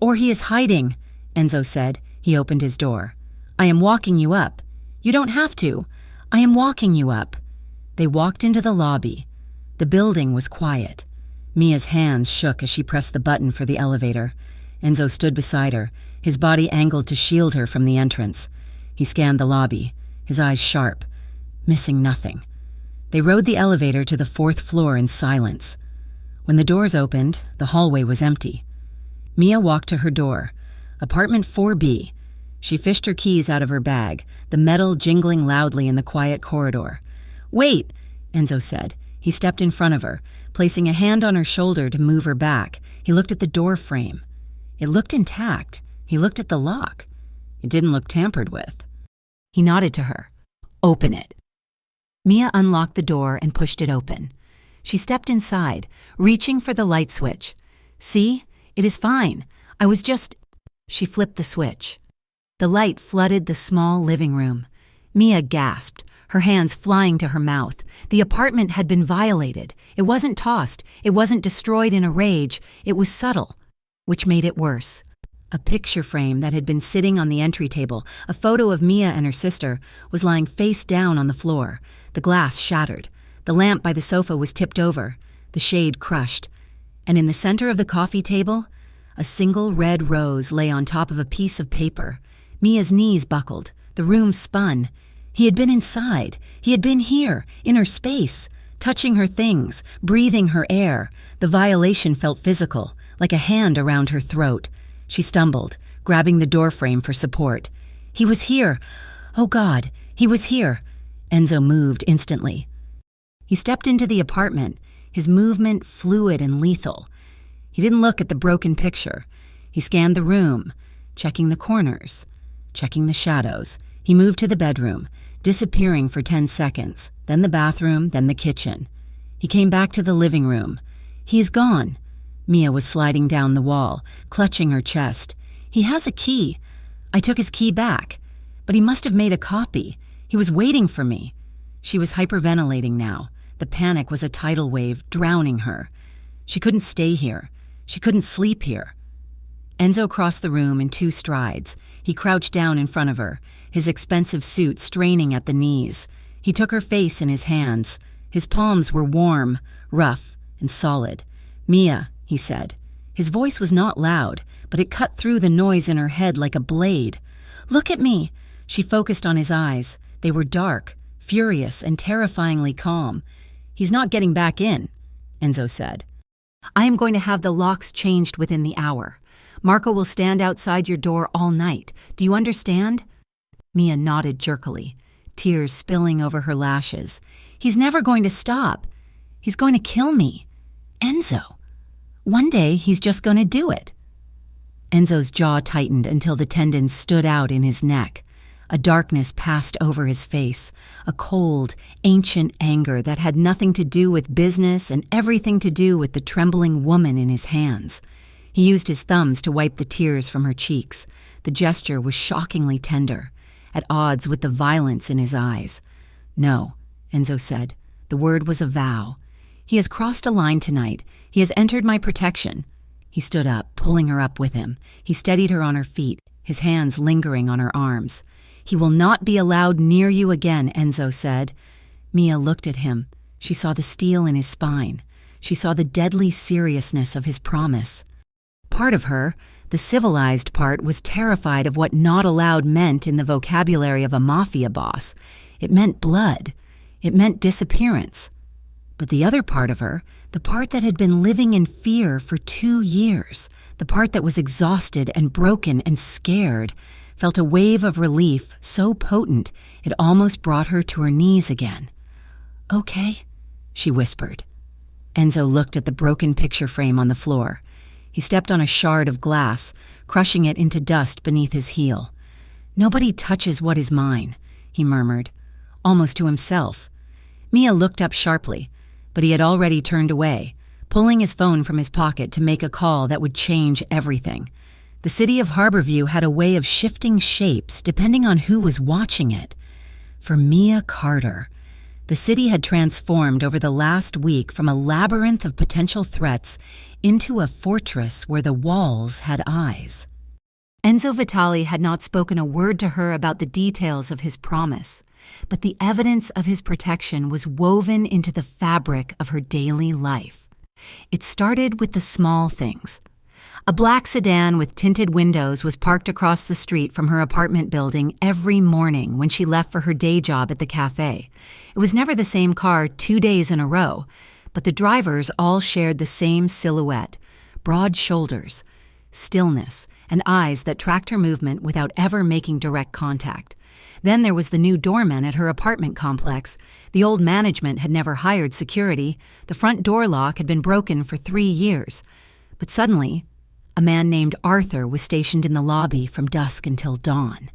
Speaker 1: or he is hiding, Enzo said. He opened his door. I am walking you up. You don't have to. I am walking you up. They walked into the lobby. The building was quiet. Mia's hands shook as she pressed the button for the elevator. Enzo stood beside her, his body angled to shield her from the entrance. He scanned the lobby, his eyes sharp, missing nothing. They rode the elevator to the 4th floor in silence. When the doors opened, the hallway was empty. Mia walked to her door, apartment 4B. She fished her keys out of her bag, the metal jingling loudly in the quiet corridor. Wait, Enzo said. He stepped in front of her, placing a hand on her shoulder to move her back. He looked at the door frame. It looked intact. He looked at the lock. It didn't look tampered with. He nodded to her. Open it. Mia unlocked the door and pushed it open. She stepped inside, reaching for the light switch. See? It is fine. I was just... She flipped the switch. The light flooded the small living room. Mia gasped, her hands flying to her mouth. The apartment had been violated. It wasn't tossed. It wasn't destroyed in a rage. It was subtle, which made it worse. A picture frame that had been sitting on the entry table, a photo of Mia and her sister, was lying face down on the floor. The glass shattered. The lamp by the sofa was tipped over, the shade crushed. And in the center of the coffee table, a single red rose lay on top of a piece of paper. Mia's knees buckled. The room spun. He had been inside. He had been here, in her space, touching her things, breathing her air. The violation felt physical, like a hand around her throat. She stumbled, grabbing the doorframe for support. He was here. Oh God, he was here. Enzo moved instantly. He stepped into the apartment, his movement fluid and lethal. He didn't look at the broken picture. He scanned the room, checking the corners, checking the shadows. He moved to the bedroom, disappearing for 10 seconds, then the bathroom, then the kitchen. He came back to the living room. He is gone. Mia was sliding down the wall, clutching her chest. He has a key. I took his key back, but he must have made a copy. He was waiting for me. She was hyperventilating now. The panic was a tidal wave, drowning her. She couldn't stay here. She couldn't sleep here. Enzo crossed the room in 2 strides. He crouched down in front of her, his expensive suit straining at the knees. He took her face in his hands. His palms were warm, rough, and solid. Mia, he said. His voice was not loud, but it cut through the noise in her head like a blade. Look at me. She focused on his eyes. They were dark, furious, and terrifyingly calm. He's not getting back in, Enzo said. I am going to have the locks changed within the hour. Marco will stand outside your door all night. Do you understand? Mia nodded jerkily, tears spilling over her lashes. He's never going to stop. He's going to kill me. Enzo. One day, he's just going to do it. Enzo's jaw tightened until the tendons stood out in his neck. A darkness passed over his face, a cold, ancient anger that had nothing to do with business and everything to do with the trembling woman in his hands. He used his thumbs to wipe the tears from her cheeks. The gesture was shockingly tender, at odds with the violence in his eyes. No, Enzo said. The word was a vow. He has crossed a line tonight. He has entered my protection. He stood up, pulling her up with him. He steadied her on her feet, his hands lingering on her arms. He will not be allowed near you again, Enzo said. Mia looked at him. She saw the steel in his spine. She saw the deadly seriousness of his promise. Part of her, the civilized part, was terrified of what not allowed meant in the vocabulary of a mafia boss. It meant blood. It meant disappearance. But the other part of her, the part that had been living in fear for 2 years, the part that was exhausted and broken and scared, felt a wave of relief so potent it almost brought her to her knees again. Okay, she whispered. Enzo looked at the broken picture frame on the floor. He stepped on a shard of glass, crushing it into dust beneath his heel. Nobody touches what is mine, he murmured, almost to himself. Mia looked up sharply. but he had already turned away, pulling his phone from his pocket to make a call that would change everything. The city of Harborview had a way of shifting shapes depending on who was watching it. For Mia Carter, the city had transformed over the last week from a labyrinth of potential threats into a fortress where the walls had eyes. Enzo Vitali had not spoken a word to her about the details of his promise, but the evidence of his protection was woven into the fabric of her daily life. It started with the small things. A black sedan with tinted windows was parked across the street from her apartment building every morning when she left for her day job at the cafe. It was never the same car 2 days in a row, but the drivers all shared the same silhouette: broad shoulders, stillness, and eyes that tracked her movement without ever making direct contact. Then there was the new doorman at her apartment complex. The old management had never hired security. The front door lock had been broken for 3 years. But suddenly, a man named Arthur was stationed in the lobby from dusk until dawn.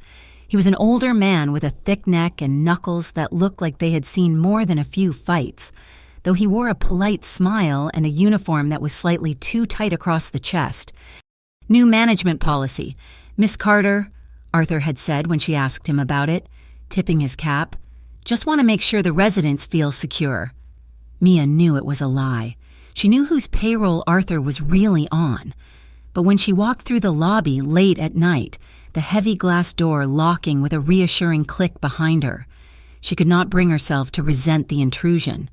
Speaker 1: He was an older man with a thick neck and knuckles that looked like they had seen more than a few fights, though he wore a polite smile and a uniform that was slightly too tight across the chest. "New management policy, Miss Carter," Arthur had said when she asked him about it, tipping his cap. "Just want to make sure the residents feel secure." Mia knew it was a lie. She knew whose payroll Arthur was really on. But when she walked through the lobby late at night, the heavy glass door locking with a reassuring click behind her, she could not bring herself to resent the intrusion.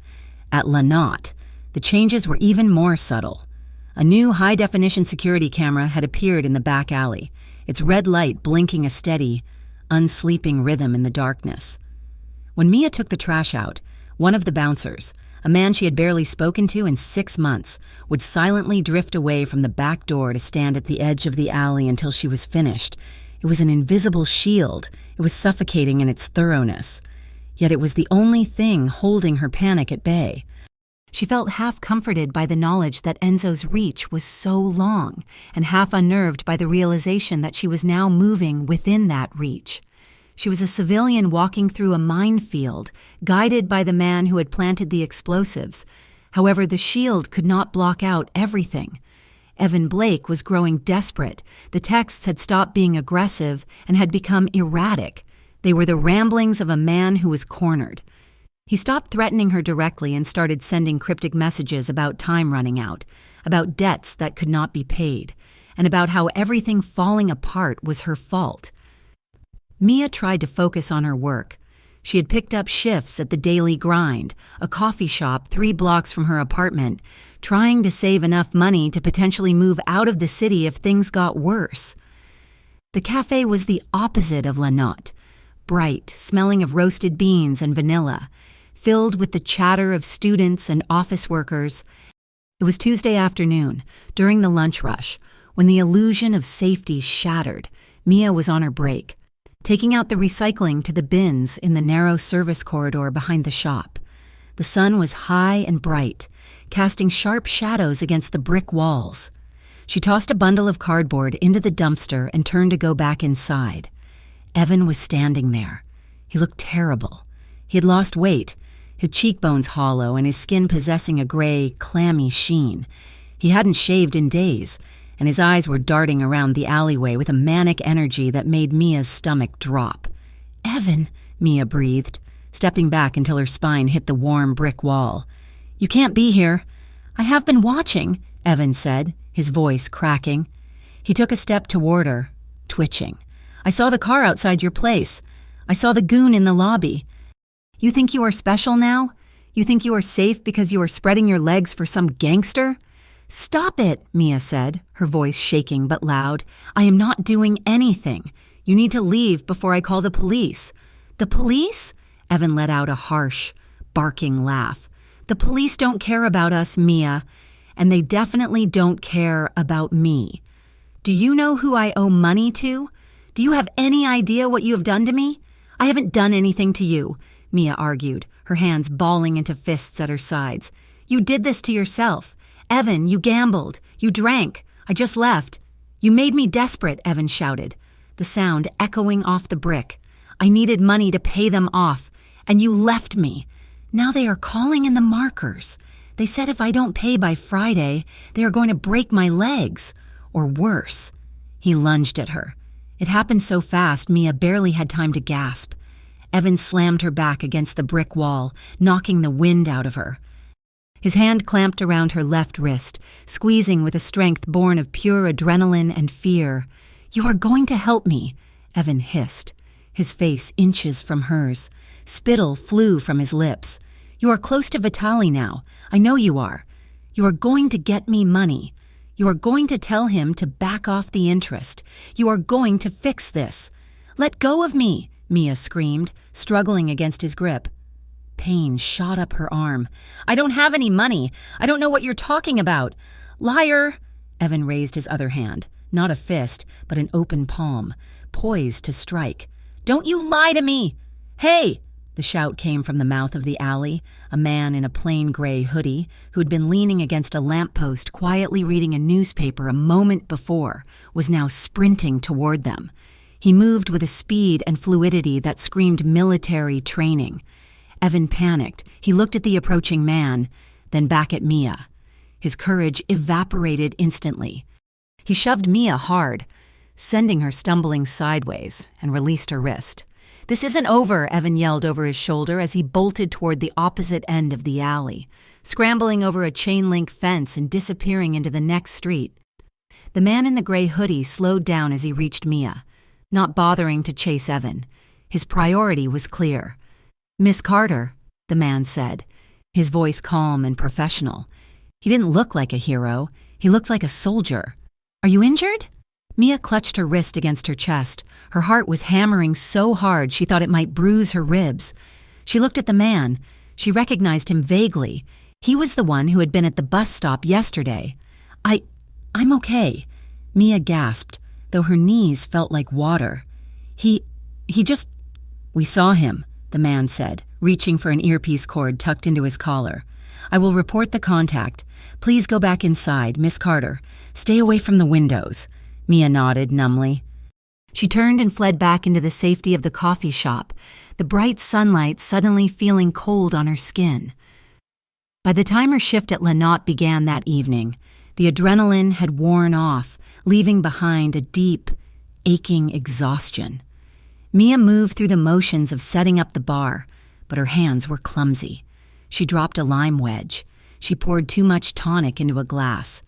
Speaker 1: At Lynott, the changes were even more subtle. A new high-definition security camera had appeared in the back alley, its red light blinking a steady, unsleeping rhythm in the darkness. When Mia took the trash out, one of the bouncers, a man she had barely spoken to in 6 months, would silently drift away from the back door to stand at the edge of the alley until she was finished. It was an invisible shield. It was suffocating in its thoroughness. Yet it was the only thing holding her panic at bay. She felt half comforted by the knowledge that Enzo's reach was so long, and half unnerved by the realization that she was now moving within that reach. She was a civilian walking through a minefield, guided by the man who had planted the explosives. However, the shield could not block out everything. Evan Blake was growing desperate. The texts had stopped being aggressive and had become erratic. They were the ramblings of a man who was cornered. He stopped threatening her directly and started sending cryptic messages about time running out, about debts that could not be paid, and about how everything falling apart was her fault. Mia tried to focus on her work. She had picked up shifts at the Daily Grind, a coffee shop 3 blocks from her apartment, trying to save enough money to potentially move out of the city if things got worse. The cafe was the opposite of Lynott, bright, smelling of roasted beans and vanilla, filled with the chatter of students and office workers. It was Tuesday afternoon, during the lunch rush, when the illusion of safety shattered. Mia was on her break, taking out the recycling to the bins in the narrow service corridor behind the shop. The sun was high and bright, casting sharp shadows against the brick walls. She tossed a bundle of cardboard into the dumpster and turned to go back inside. Evan was standing there. He looked terrible. He had lost weight, his cheekbones hollow and his skin possessing a gray, clammy sheen. He hadn't shaved in days, and his eyes were darting around the alleyway with a manic energy that made Mia's stomach drop. "Evan," Mia breathed, stepping back until her spine hit the warm brick wall. "You can't be here." "I have been watching," Evan said, his voice cracking. He took a step toward her, twitching. "I saw the car outside your place. I saw the goon in the lobby. You think you are special now? You think you are safe because you are spreading your legs for some gangster?" "Stop it," Mia said, her voice shaking but loud. "I am not doing anything. You need to leave before I call the police." "The police?" Evan let out a harsh, barking laugh. "The police don't care about us, Mia, and they definitely don't care about me. Do you know who I owe money to? Do you have any idea what you have done to me?" "I haven't done anything to you," Mia argued, her hands balling into fists at her sides. "You did this to yourself. Evan, you gambled. You drank. I just left." "You made me desperate," Evan shouted, the sound echoing off the brick. "I needed money to pay them off, and you left me. Now they are calling in the markers. They said if I don't pay by Friday, they are going to break my legs. Or worse. He lunged at her. It happened so fast, Mia barely had time to gasp. Evan slammed her back against the brick wall, knocking the wind out of her. His hand clamped around her left wrist, squeezing with a strength born of pure adrenaline and fear. "You are going to help me," Evan hissed, his face inches from hers. Spittle flew from his lips. "You are close to Vitaly now. I know you are. You are going to get me money. You are going to tell him to back off the interest. You are going to fix this." "Let go of me," Mia screamed, struggling against his grip. Pain shot up her arm. "I don't have any money. I don't know what you're talking about." "Liar!" Evan raised his other hand, not a fist, but an open palm, poised to strike. "Don't you lie to me!" "Hey!" The shout came from the mouth of the alley. A man in a plain gray hoodie, who'd been leaning against a lamppost quietly reading a newspaper a moment before, was now sprinting toward them. He moved with a speed and fluidity that screamed military training. Evan panicked. He looked at the approaching man, then back at Mia. His courage evaporated instantly. He shoved Mia hard, sending her stumbling sideways, and released her wrist. "This isn't over," Evan yelled over his shoulder as he bolted toward the opposite end of the alley, scrambling over a chain-link fence and disappearing into the next street. The man in the gray hoodie slowed down as he reached Mia, not bothering to chase Evan. His priority was clear. "Miss Carter," the man said, his voice calm and professional. He didn't look like a hero. He looked like a soldier. "Are you injured?" Mia clutched her wrist against her chest. Her heart was hammering so hard she thought it might bruise her ribs. She looked at the man. She recognized him vaguely. He was the one who had been at the bus stop yesterday. I'm okay," Mia gasped, though her knees felt like water. He just... "We saw him," the man said, reaching for an earpiece cord tucked into his collar. "I will report the contact. Please go back inside, Miss Carter. Stay away from the windows." Mia nodded numbly. She turned and fled back into the safety of the coffee shop, the bright sunlight suddenly feeling cold on her skin. By the time her shift at Lynott began that evening, the adrenaline had worn off, leaving behind a deep, aching exhaustion. Mia moved through the motions of setting up the bar, but her hands were clumsy. She dropped a lime wedge. She poured too much tonic into a glass.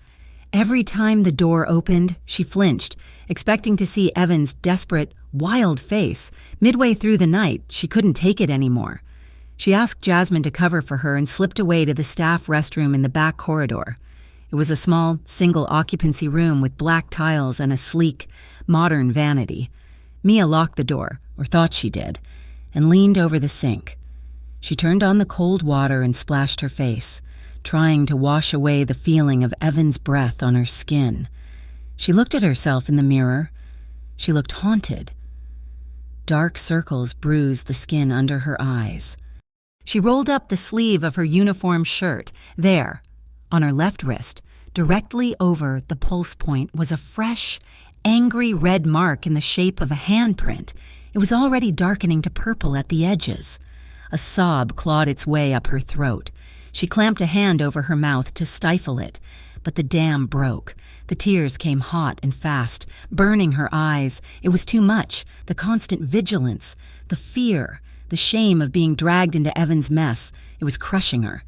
Speaker 1: Every time the door opened, she flinched, expecting to see Evan's desperate, wild face. Midway through the night, she couldn't take it anymore. She asked Jasmine to cover for her and slipped away to the staff restroom in the back corridor. It was a small, single-occupancy room with black tiles and a sleek, modern vanity. Mia locked the door, or thought she did, and leaned over the sink. She turned on the cold water and splashed her face, trying to wash away the feeling of Evan's breath on her skin. She looked at herself in the mirror. She looked haunted. Dark circles bruised the skin under her eyes. She rolled up the sleeve of her uniform shirt. There, on her left wrist, directly over the pulse point, was a fresh, angry red mark in the shape of a handprint. It was already darkening to purple at the edges. A sob clawed its way up her throat. She clamped a hand over her mouth to stifle it, but the dam broke. The tears came hot and fast, burning her eyes. It was too much, the constant vigilance, the fear, the shame of being dragged into Evan's mess. It was crushing her.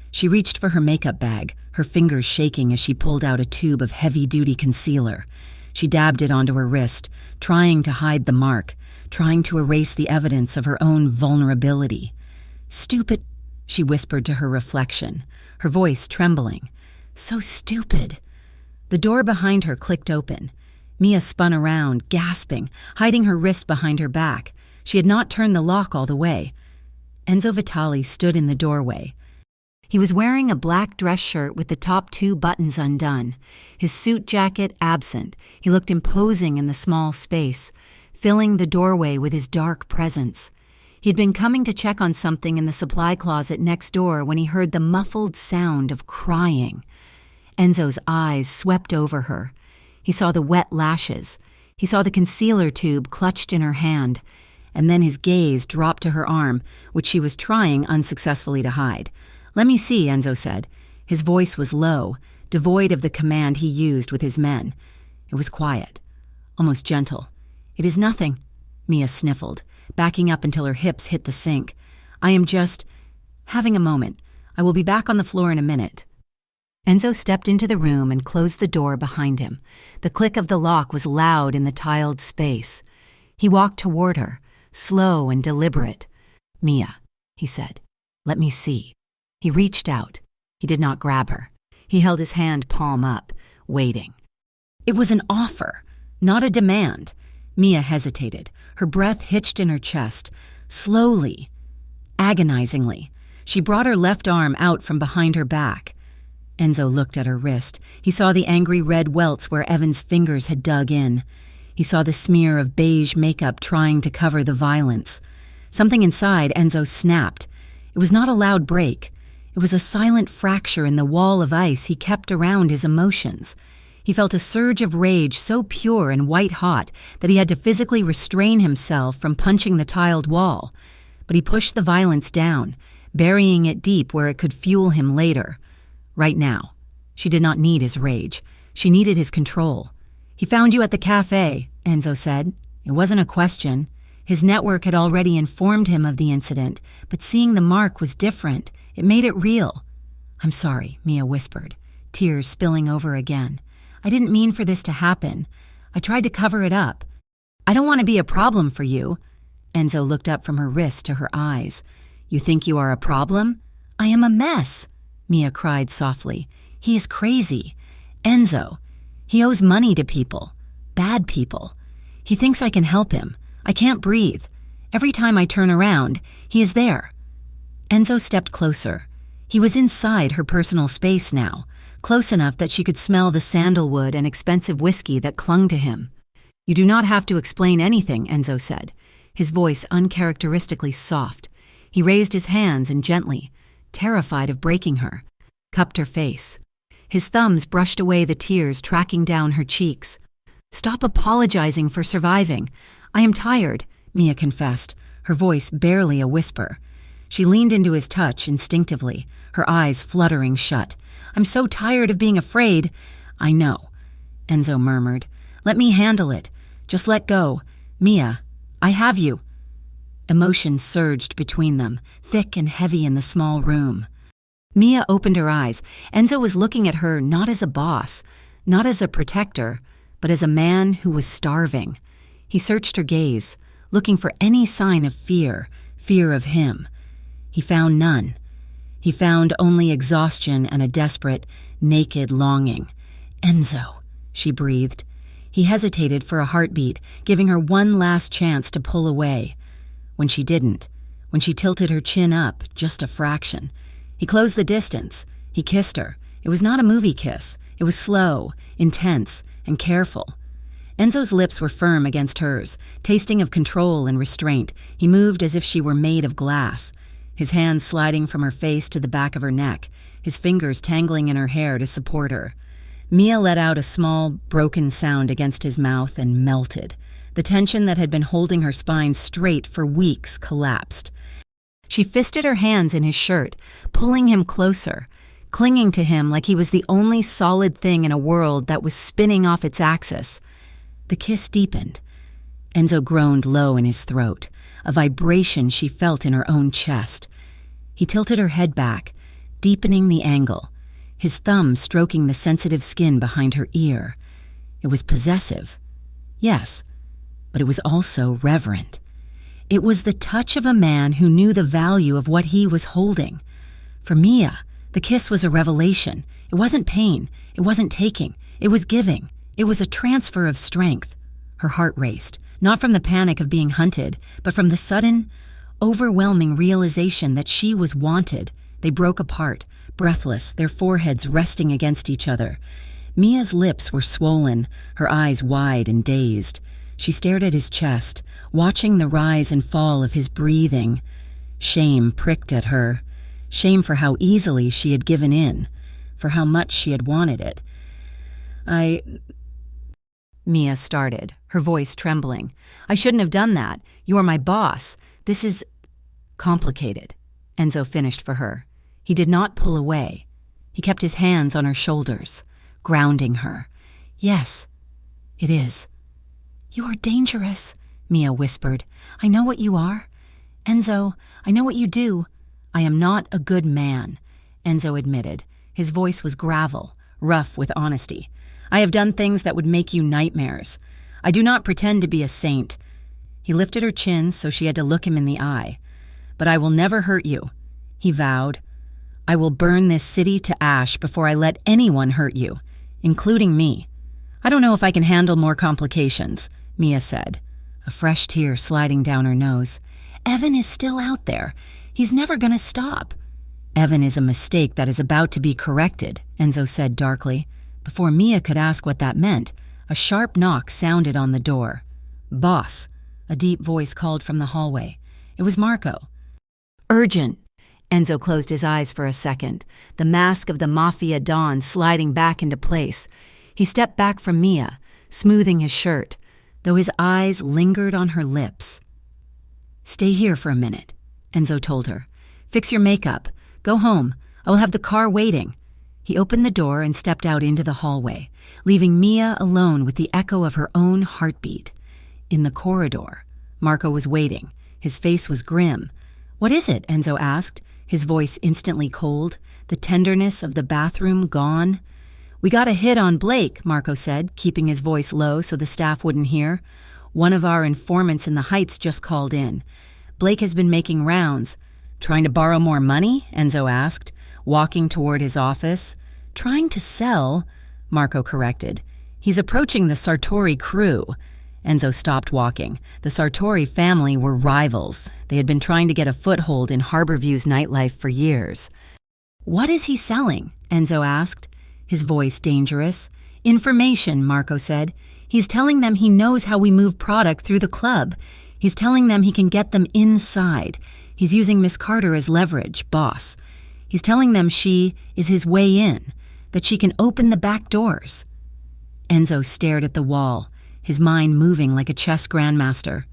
Speaker 1: She reached for her makeup bag, her fingers shaking as she pulled out a tube of heavy-duty concealer. She dabbed it onto her wrist, trying to hide the mark, trying to erase the evidence of her own vulnerability. "Stupid," she whispered to her reflection, her voice trembling. "So stupid." The door behind her clicked open. Mia spun around, gasping, hiding her wrist behind her back. She had not turned the lock all the way. Enzo Vitali stood in the doorway. He was wearing a black dress shirt with the top 2 buttons undone, his suit jacket absent. He looked imposing in the small space, filling the doorway with his dark presence. He'd been coming to check on something in the supply closet next door when he heard the muffled sound of crying. Enzo's eyes swept over her. He saw the wet lashes. He saw the concealer tube clutched in her hand. And then his gaze dropped to her arm, which she was trying unsuccessfully to hide. "Let me see," Enzo said. His voice was low, devoid of the command he used with his men. It was quiet, almost gentle. "It is nothing," Mia sniffled, backing up until her hips hit the sink. "I am just having a moment. I will be back on the floor in a minute." Enzo stepped into the room and closed the door behind him. The click of the lock was loud in the tiled space. He walked toward her, slow and deliberate. "Mia," he said, "let me see." He reached out. He did not grab her. He held his hand palm up, waiting. It was an offer, not a demand. Mia hesitated, her breath hitched in her chest. Slowly, agonizingly, she brought her left arm out from behind her back. Enzo looked at her wrist. He saw the angry red welts where Evan's fingers had dug in. He saw the smear of beige makeup trying to cover the violence. Something inside Enzo snapped. It was not a loud break. It was a silent fracture in the wall of ice he kept around his emotions. He felt a surge of rage so pure and white-hot that he had to physically restrain himself from punching the tiled wall. But he pushed the violence down, burying it deep where it could fuel him later. Right now, she did not need his rage. She needed his control. "He found you at the cafe," Enzo said. It wasn't a question. His network had already informed him of the incident, but seeing the mark was different. It made it real. "I'm sorry," Mia whispered, tears spilling over again. "I didn't mean for this to happen. I tried to cover it up. I don't want to be a problem for you." Enzo looked up from her wrist to her eyes. "You think you are a problem?" "I am a mess," Mia cried softly. "He is crazy. Enzo. He owes money to people. Bad people. He thinks I can help him. I can't breathe. Every time I turn around, he is there." Enzo stepped closer. He was inside her personal space now, close enough that she could smell the sandalwood and expensive whiskey that clung to him. "You do not have to explain anything," Enzo said, his voice uncharacteristically soft. He raised his hands and gently, terrified of breaking her, cupped her face. His thumbs brushed away the tears tracking down her cheeks. "Stop apologizing for surviving. I am tired," Mia confessed, her voice barely a whisper. She leaned into his touch instinctively, her eyes fluttering shut. "I'm so tired of being afraid." "I know," Enzo murmured. "Let me handle it. Just let go. Mia, I have you." Emotion surged between them, thick and heavy in the small room. Mia opened her eyes. Enzo was looking at her not as a boss, not as a protector, but as a man who was starving. He searched her gaze, looking for any sign of fear of him. He found none. He found only exhaustion and a desperate, naked longing. "Enzo," she breathed. He hesitated for a heartbeat, giving her one last chance to pull away. When she didn't, when she tilted her chin up just a fraction, he closed the distance. He kissed her. It was not a movie kiss. It was slow, intense, and careful. Enzo's lips were firm against hers, tasting of control and restraint. He moved as if she were made of glass, his hands sliding from her face to the back of her neck, his fingers tangling in her hair to support her. Mia let out a small, broken sound against his mouth and melted. The tension that had been holding her spine straight for weeks collapsed. She fisted her hands in his shirt, pulling him closer, clinging to him like he was the only solid thing in a world that was spinning off its axis. The kiss deepened. Enzo groaned low in his throat, a vibration she felt in her own chest. He tilted her head back, deepening the angle, his thumb stroking the sensitive skin behind her ear. It was possessive, yes, but it was also reverent. It was the touch of a man who knew the value of what he was holding. For Mia, the kiss was a revelation. It wasn't pain. It wasn't taking. It was giving. It was a transfer of strength. Her heart raced, not from the panic of being hunted, but from the sudden, overwhelming realization that she was wanted. They broke apart, breathless, their foreheads resting against each other. Mia's lips were swollen, her eyes wide and dazed. She stared at his chest, watching the rise and fall of his breathing. Shame pricked at her. Shame for how easily she had given in, for how much she had wanted it. Mia started, her voice trembling. "I shouldn't have done that. You are my boss. This is complicated," Enzo finished for her. He did not pull away. He kept his hands on her shoulders, grounding her. "Yes, it is." "You are dangerous," Mia whispered. "I know what you are. Enzo, I know what you do." "I am not a good man," Enzo admitted. His voice was gravel, rough with honesty. "I have done things that would make you nightmares. I do not pretend to be a saint." He lifted her chin so she had to look him in the eye. "But I will never hurt you," he vowed. "I will burn this city to ash before I let anyone hurt you, including me." "I don't know if I can handle more complications," Mia said, a fresh tear sliding down her nose. "Evan is still out there. He's never going to stop." "Evan is a mistake that is about to be corrected," Enzo said darkly. Before Mia could ask what that meant, a sharp knock sounded on the door. "Boss," a deep voice called from the hallway. It was Marco. "Urgent." Enzo closed his eyes for a second, the mask of the Mafia Don sliding back into place. He stepped back from Mia, smoothing his shirt, though his eyes lingered on her lips. "Stay here for a minute," Enzo told her. "Fix your makeup. Go home. I will have the car waiting." He opened the door and stepped out into the hallway, leaving Mia alone with the echo of her own heartbeat. In the corridor, Marco was waiting. His face was grim. "What is it?" Enzo asked, his voice instantly cold, the tenderness of the bathroom gone. "We got a hit on Blake," Marco said, keeping his voice low so the staff wouldn't hear. "One of our informants in the Heights just called in. Blake has been making rounds." "Trying to borrow more money?" Enzo asked, walking toward his office. "Trying to sell," Marco corrected. "He's approaching the Sartori crew." Enzo stopped walking. The Sartori family were rivals. They had been trying to get a foothold in Harborview's nightlife for years. "What is he selling?" Enzo asked, his voice dangerous. "Information," Marco said. "He's telling them he knows how we move product through the club. He's telling them he can get them inside. He's using Miss Carter as leverage, boss. He's telling them she is his way in, that she can open the back doors." Enzo stared at the wall, his mind moving like a chess grandmaster.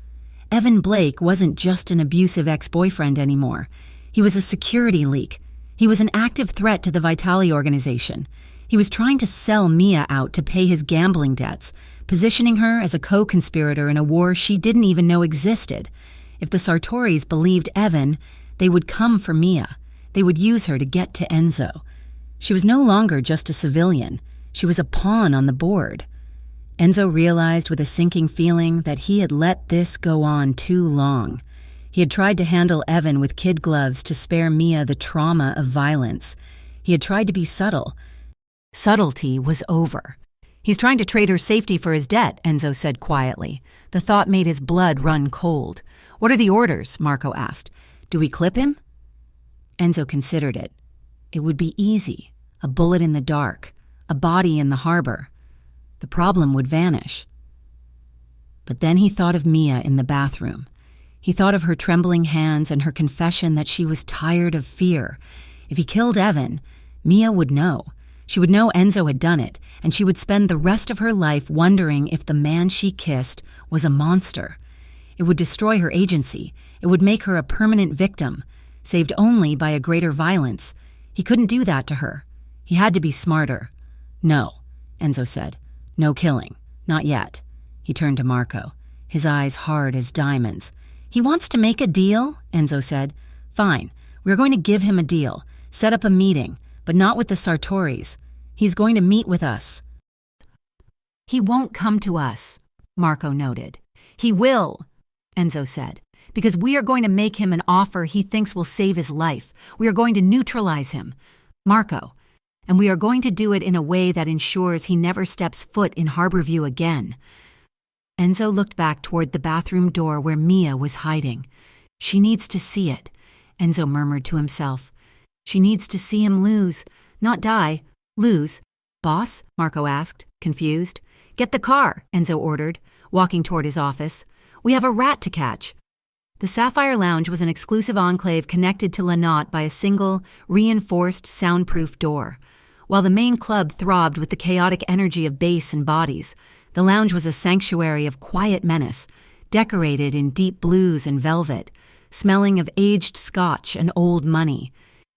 Speaker 1: Evan Blake wasn't just an abusive ex-boyfriend anymore. He was a security leak. He was an active threat to the Vitali organization. He was trying to sell Mia out to pay his gambling debts, positioning her as a co-conspirator in a war she didn't even know existed. If the Sartoris believed Evan, they would come for Mia. They would use her to get to Enzo. She was no longer just a civilian. She was a pawn on the board. Enzo realized with a sinking feeling that he had let this go on too long. He had tried to handle Evan with kid gloves to spare Mia the trauma of violence. He had tried to be subtle. Subtlety was over. "He's trying to trade her safety for his debt," Enzo said quietly. The thought made his blood run cold. "What are the orders?" Marco asked. "Do we clip him?" Enzo considered it. It would be easy. A bullet in the dark. A body in the harbor. The problem would vanish. But then he thought of Mia in the bathroom. He thought of her trembling hands and her confession that she was tired of fear. If he killed Evan, Mia would know. She would know Enzo had done it, and she would spend the rest of her life wondering if the man she kissed was a monster. It would destroy her agency. It would make her a permanent victim, saved only by a greater violence. He couldn't do that to her. He had to be smarter. "No," Enzo said. "No killing. Not yet." He turned to Marco, his eyes hard as diamonds. "He wants to make a deal?" Enzo said. "Fine. We're going to give him a deal. Set up a meeting, but not with the Sartoris. He's going to meet with us." "He won't come to us," Marco noted. "He will," Enzo said, "because we are going to make him an offer he thinks will save his life. We are going to neutralize him, Marco, and we are going to do it in a way that ensures he never steps foot in Harborview again." Enzo looked back toward the bathroom door where Mia was hiding. "She needs to see it," Enzo murmured to himself. "She needs to see him lose, not die, lose." "Boss?" Marco asked, confused. "Get the car," Enzo ordered, walking toward his office. "We have a rat to catch." The Sapphire Lounge was an exclusive enclave connected to Lynott by a single, reinforced, soundproof door. While the main club throbbed with the chaotic energy of bass and bodies, the lounge was a sanctuary of quiet menace, decorated in deep blues and velvet, smelling of aged scotch and old money.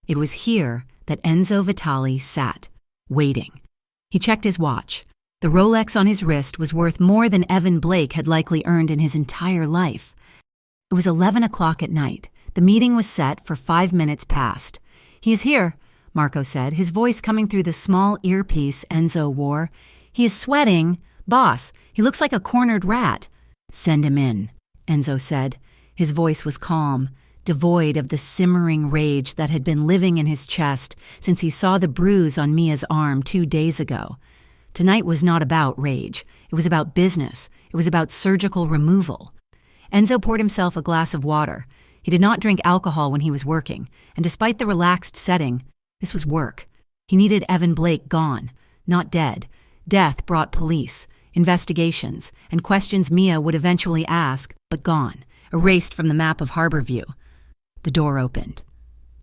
Speaker 1: It was here that Enzo Vitali sat, waiting. He checked his watch. The Rolex on his wrist was worth more than Evan Blake had likely earned in his entire life. It was 11 o'clock at night. The meeting was set for 5 minutes past. "He is here," Marco said, his voice coming through the small earpiece Enzo wore. "He is sweating. Boss, he looks like a cornered rat." "Send him in," Enzo said. His voice was calm, devoid of the simmering rage that had been living in his chest since he saw the bruise on Mia's arm 2 days ago. Tonight was not about rage. It was about business. It was about surgical removal. Enzo poured himself a glass of water. He did not drink alcohol when he was working, and despite the relaxed setting, this was work. He needed Evan Blake gone, not dead. Death brought police, investigations, and questions Mia would eventually ask, but gone, erased from the map of Harborview. The door opened.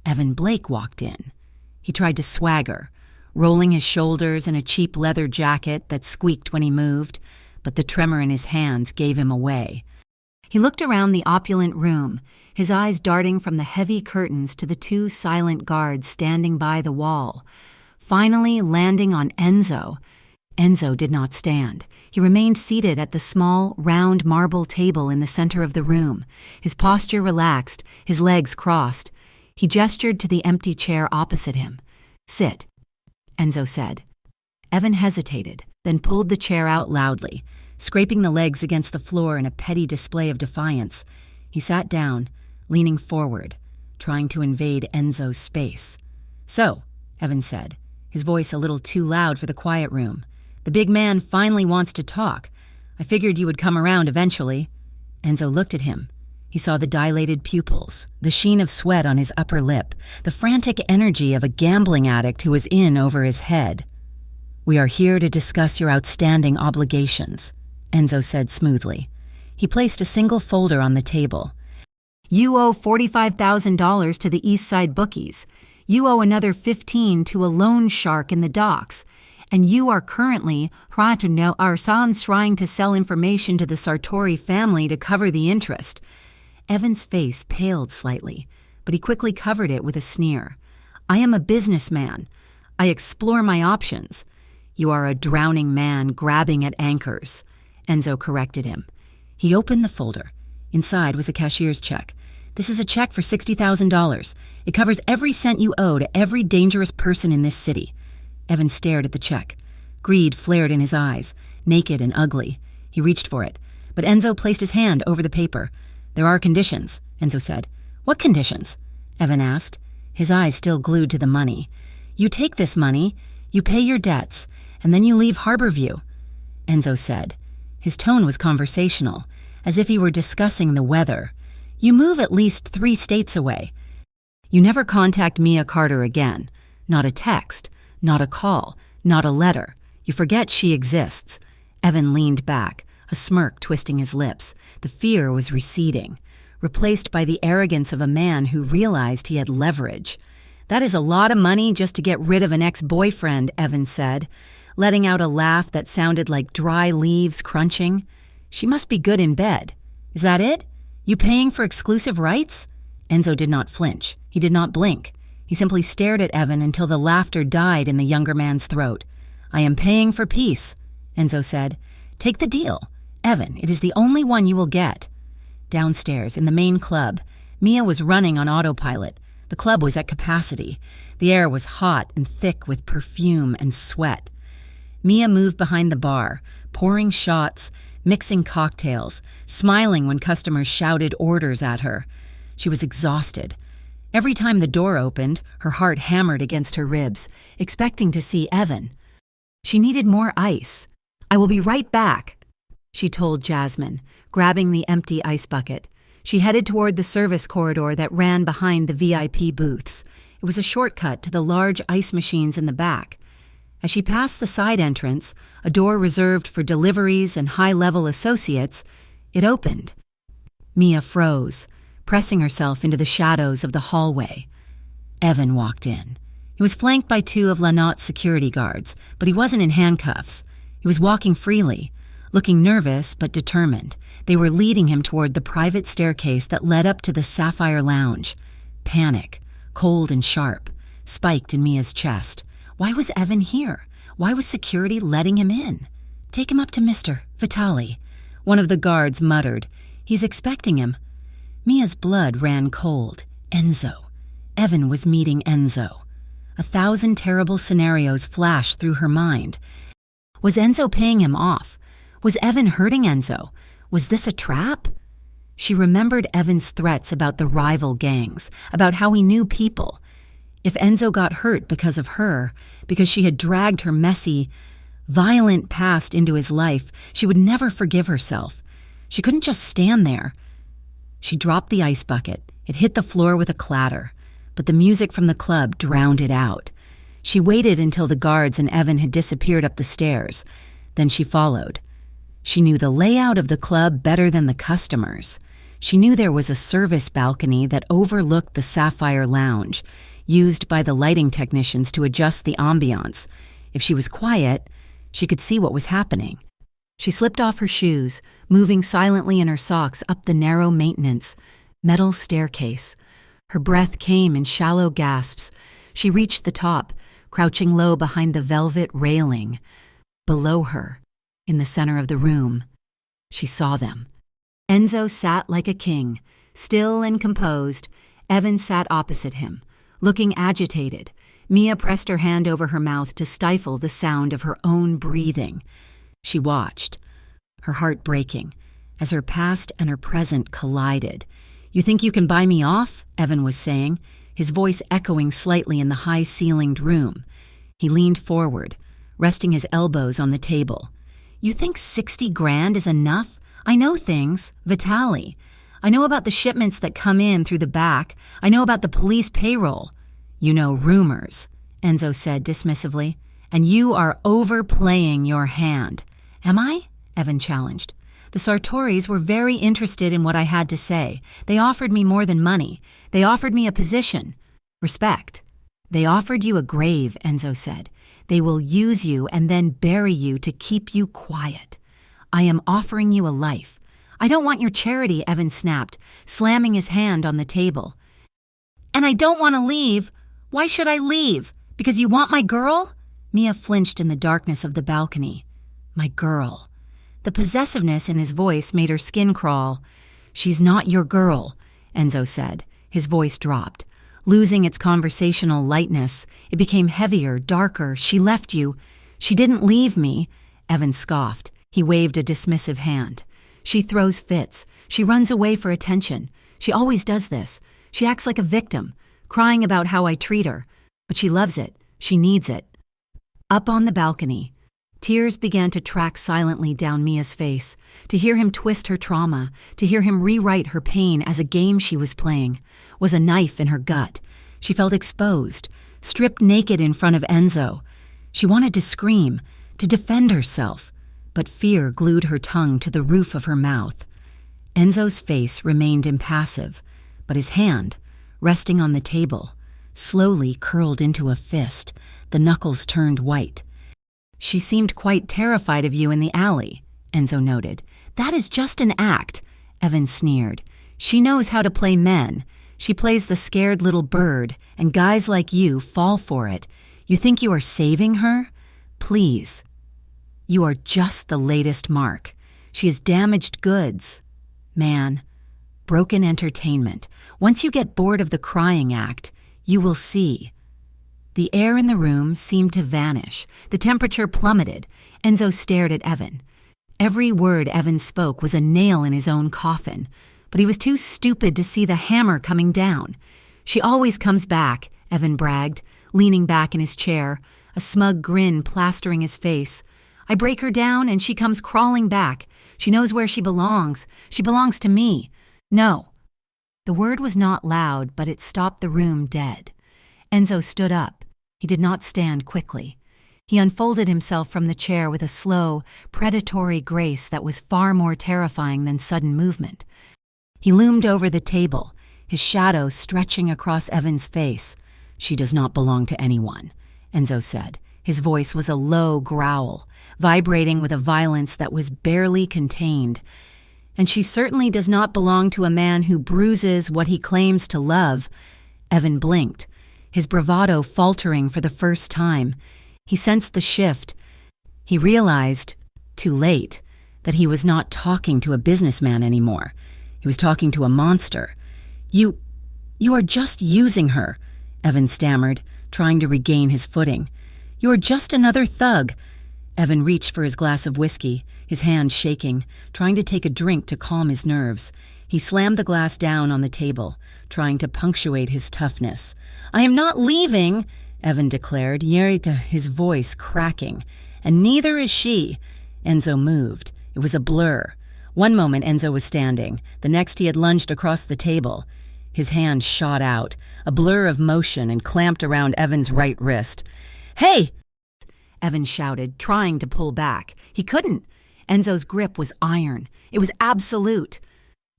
Speaker 1: Evan Blake walked in. He tried to swagger, rolling his shoulders in a cheap leather jacket that squeaked when he moved, but the tremor in his hands gave him away. He looked around the opulent room, his eyes darting from the heavy curtains to the 2 silent guards standing by the wall, finally landing on Enzo. Enzo did not stand. He remained seated at the small, round marble table in the center of the room, his posture relaxed, his legs crossed. He gestured to the empty chair opposite him. "Sit," Enzo said. Evan hesitated, then pulled the chair out loudly, scraping the legs against the floor in a petty display of defiance. He sat down, leaning forward, trying to invade Enzo's space. "So," Evan said, his voice a little too loud for the quiet room, "the big man finally wants to talk. I figured you would come around eventually." Enzo looked at him. He saw the dilated pupils, the sheen of sweat on his upper lip, the frantic energy of a gambling addict who was in over his head. "We are here to discuss your outstanding obligations," Enzo said smoothly. He placed a single folder on the table. "You owe $45,000 to the East Side bookies. You owe another 15 to a loan shark in the docks. And you are currently trying to sell information to the Sartori family to cover the interest." Evan's face paled slightly, but he quickly covered it with a sneer. "I am a businessman. I explore my options." "You are a drowning man grabbing at anchors," Enzo corrected him. He opened the folder. Inside was a cashier's check. "This is a check for $60,000. It covers every cent you owe to every dangerous person in this city." Evan stared at the check. Greed flared in his eyes, naked and ugly. He reached for it, but Enzo placed his hand over the paper. "There are conditions," Enzo said. "What conditions?" Evan asked, his eyes still glued to the money. "You take this money, you pay your debts, and then you leave Harborview," Enzo said. His tone was conversational, as if he were discussing the weather. "You move at least 3 states away. You never contact Mia Carter again. Not a text, not a call, not a letter. You forget she exists." Evan leaned back, a smirk twisting his lips. The fear was receding, replaced by the arrogance of a man who realized he had leverage. "That is a lot of money just to get rid of an ex-boyfriend," Evan said, letting out a laugh that sounded like dry leaves crunching. "She must be good in bed. Is that it? You paying for exclusive rights?" Enzo did not flinch. He did not blink. He simply stared at Evan until the laughter died in the younger man's throat. "I am paying for peace," Enzo said. "Take the deal. Evan, it is the only one you will get." Downstairs, in the main club, Mia was running on autopilot. The club was at capacity. The air was hot and thick with perfume and sweat. Mia moved behind the bar, pouring shots, mixing cocktails, smiling when customers shouted orders at her. She was exhausted. Every time the door opened, her heart hammered against her ribs, expecting to see Evan. She needed more ice. "I will be right back," she told Jasmine, grabbing the empty ice bucket. She headed toward the service corridor that ran behind the VIP booths. It was a shortcut to the large ice machines in the back. As she passed the side entrance, a door reserved for deliveries and high-level associates, it opened. Mia froze, pressing herself into the shadows of the hallway. Evan walked in. He was flanked by 2 of Lanot's security guards, but he wasn't in handcuffs. He was walking freely, looking nervous but determined. They were leading him toward the private staircase that led up to the Sapphire Lounge. Panic, cold and sharp, spiked in Mia's chest. Why was Evan here? Why was security letting him in? "Take him up to Mr. Vitali," one of the guards muttered. "He's expecting him." Mia's blood ran cold. Enzo. Evan was meeting Enzo. 1,000 terrible scenarios flashed through her mind. Was Enzo paying him off? Was Evan hurting Enzo? Was this a trap? She remembered Evan's threats about the rival gangs, about how he knew people. If Enzo got hurt because of her, because she had dragged her messy, violent past into his life, she would never forgive herself. She couldn't just stand there. She dropped the ice bucket. It hit the floor with a clatter, but the music from the club drowned it out. She waited until the guards and Evan had disappeared up the stairs. Then she followed. She knew the layout of the club better than the customers. She knew there was a service balcony that overlooked the Sapphire Lounge, used by the lighting technicians to adjust the ambiance. If she was quiet, she could see what was happening. She slipped off her shoes, moving silently in her socks up the narrow maintenance, metal staircase. Her breath came in shallow gasps. She reached the top, crouching low behind the velvet railing. Below her, in the center of the room, she saw them. Enzo sat like a king, still and composed. Evan sat opposite him, looking agitated. Mia pressed her hand over her mouth to stifle the sound of her own breathing. She watched, her heart breaking, as her past and her present collided. "You think you can buy me off?" Evan was saying, his voice echoing slightly in the high-ceilinged room. He leaned forward, resting his elbows on the table. "You think 60 grand is enough? I know things, Vitali. I know about the shipments that come in through the back. I know about the police payroll." "You know rumors," Enzo said dismissively, "and you are overplaying your hand." "Am I?" Evan challenged. "The Sartoris were very interested in what I had to say. They offered me more than money. They offered me a position. Respect." "They offered you a grave," Enzo said. "They will use you and then bury you to keep you quiet. I am offering you a life. I don't want your charity," Evan snapped, slamming his hand on the table. "And I don't want to leave. Why should I leave? Because you want my girl?" Mia flinched in the darkness of the balcony. "My girl." The possessiveness in his voice made her skin crawl. "She's not your girl," Enzo said. His voice dropped. Losing its conversational lightness, it became heavier, darker. "She left you." "She didn't leave me," Evan scoffed. He waved a dismissive hand. "She throws fits. She runs away for attention. She always does this. She acts like a victim, crying about how I treat her. But she loves it. She needs it." Up on the balcony, tears began to track silently down Mia's face. To hear him twist her trauma, to hear him rewrite her pain as a game she was playing, was a knife in her gut. She felt exposed, stripped naked in front of Enzo. She wanted to scream, to defend herself, but fear glued her tongue to the roof of her mouth. Enzo's face remained impassive, but his hand, resting on the table, slowly curled into a fist. The knuckles turned white. "She seemed quite terrified of you in the alley," Enzo noted. "That is just an act," Evan sneered. "She knows how to play men. She plays the scared little bird, and guys like you fall for it. You think you are saving her? Please. You are just the latest mark. She is damaged goods. Man, broken entertainment. Once you get bored of the crying act, you will see." The air in the room seemed to vanish. The temperature plummeted. Enzo stared at Evan. Every word Evan spoke was a nail in his own coffin, but he was too stupid to see the hammer coming down. "She always comes back," Evan bragged, leaning back in his chair, a smug grin plastering his face. "I break her down and she comes crawling back. She knows where she belongs. She belongs to me. No." The word was not loud, but it stopped the room dead. Enzo stood up. He did not stand quickly. He unfolded himself from the chair with a slow, predatory grace that was far more terrifying than sudden movement. He loomed over the table, his shadow stretching across Evan's face. "She does not belong to anyone," Enzo said. His voice was a low growl, vibrating with a violence that was barely contained. "And she certainly does not belong to a man who bruises what he claims to love." Evan blinked. his bravado faltering for the first time. He sensed the shift. He realized, too late, that he was not talking to a businessman anymore. He was talking to a monster. You are just using her," Evan stammered, trying to regain his footing. "You are just another thug." Evan reached for his glass of whiskey, his hand shaking, trying to take a drink to calm his nerves. He slammed the glass down on the table, trying to punctuate his toughness. "I am not leaving," Evan declared, his voice cracking. "And neither is she." Enzo moved. It was a blur. One moment Enzo was standing, the next he had lunged across the table. His hand shot out, a blur of motion, and clamped around Evan's right wrist. "Hey!" Evan shouted, trying to pull back. He couldn't. Enzo's grip was iron. It was absolute.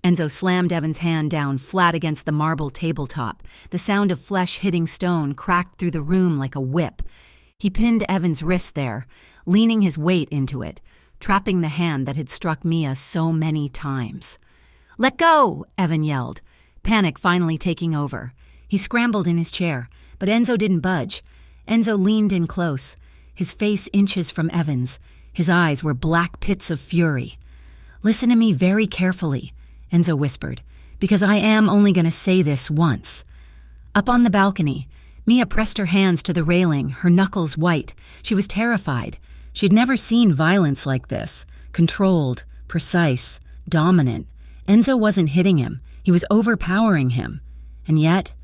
Speaker 1: Enzo slammed Evan's hand down flat against the marble tabletop. The sound of flesh hitting stone cracked through the room like a whip. He pinned Evan's wrist there, leaning his weight into it, trapping the hand that had struck Mia so many times. "Let go!" Evan yelled, panic finally taking over. He scrambled in his chair, but Enzo didn't budge. Enzo leaned in close, his face inches from Evan's. His eyes were black pits of fury. "Listen to me very carefully," Enzo whispered, "because I am only going to say this once." Up on the balcony, Mia pressed her hands to the railing, her knuckles white. She was terrified. She'd never seen violence like this. Controlled, precise, dominant. Enzo wasn't hitting him. He was overpowering him. And yet,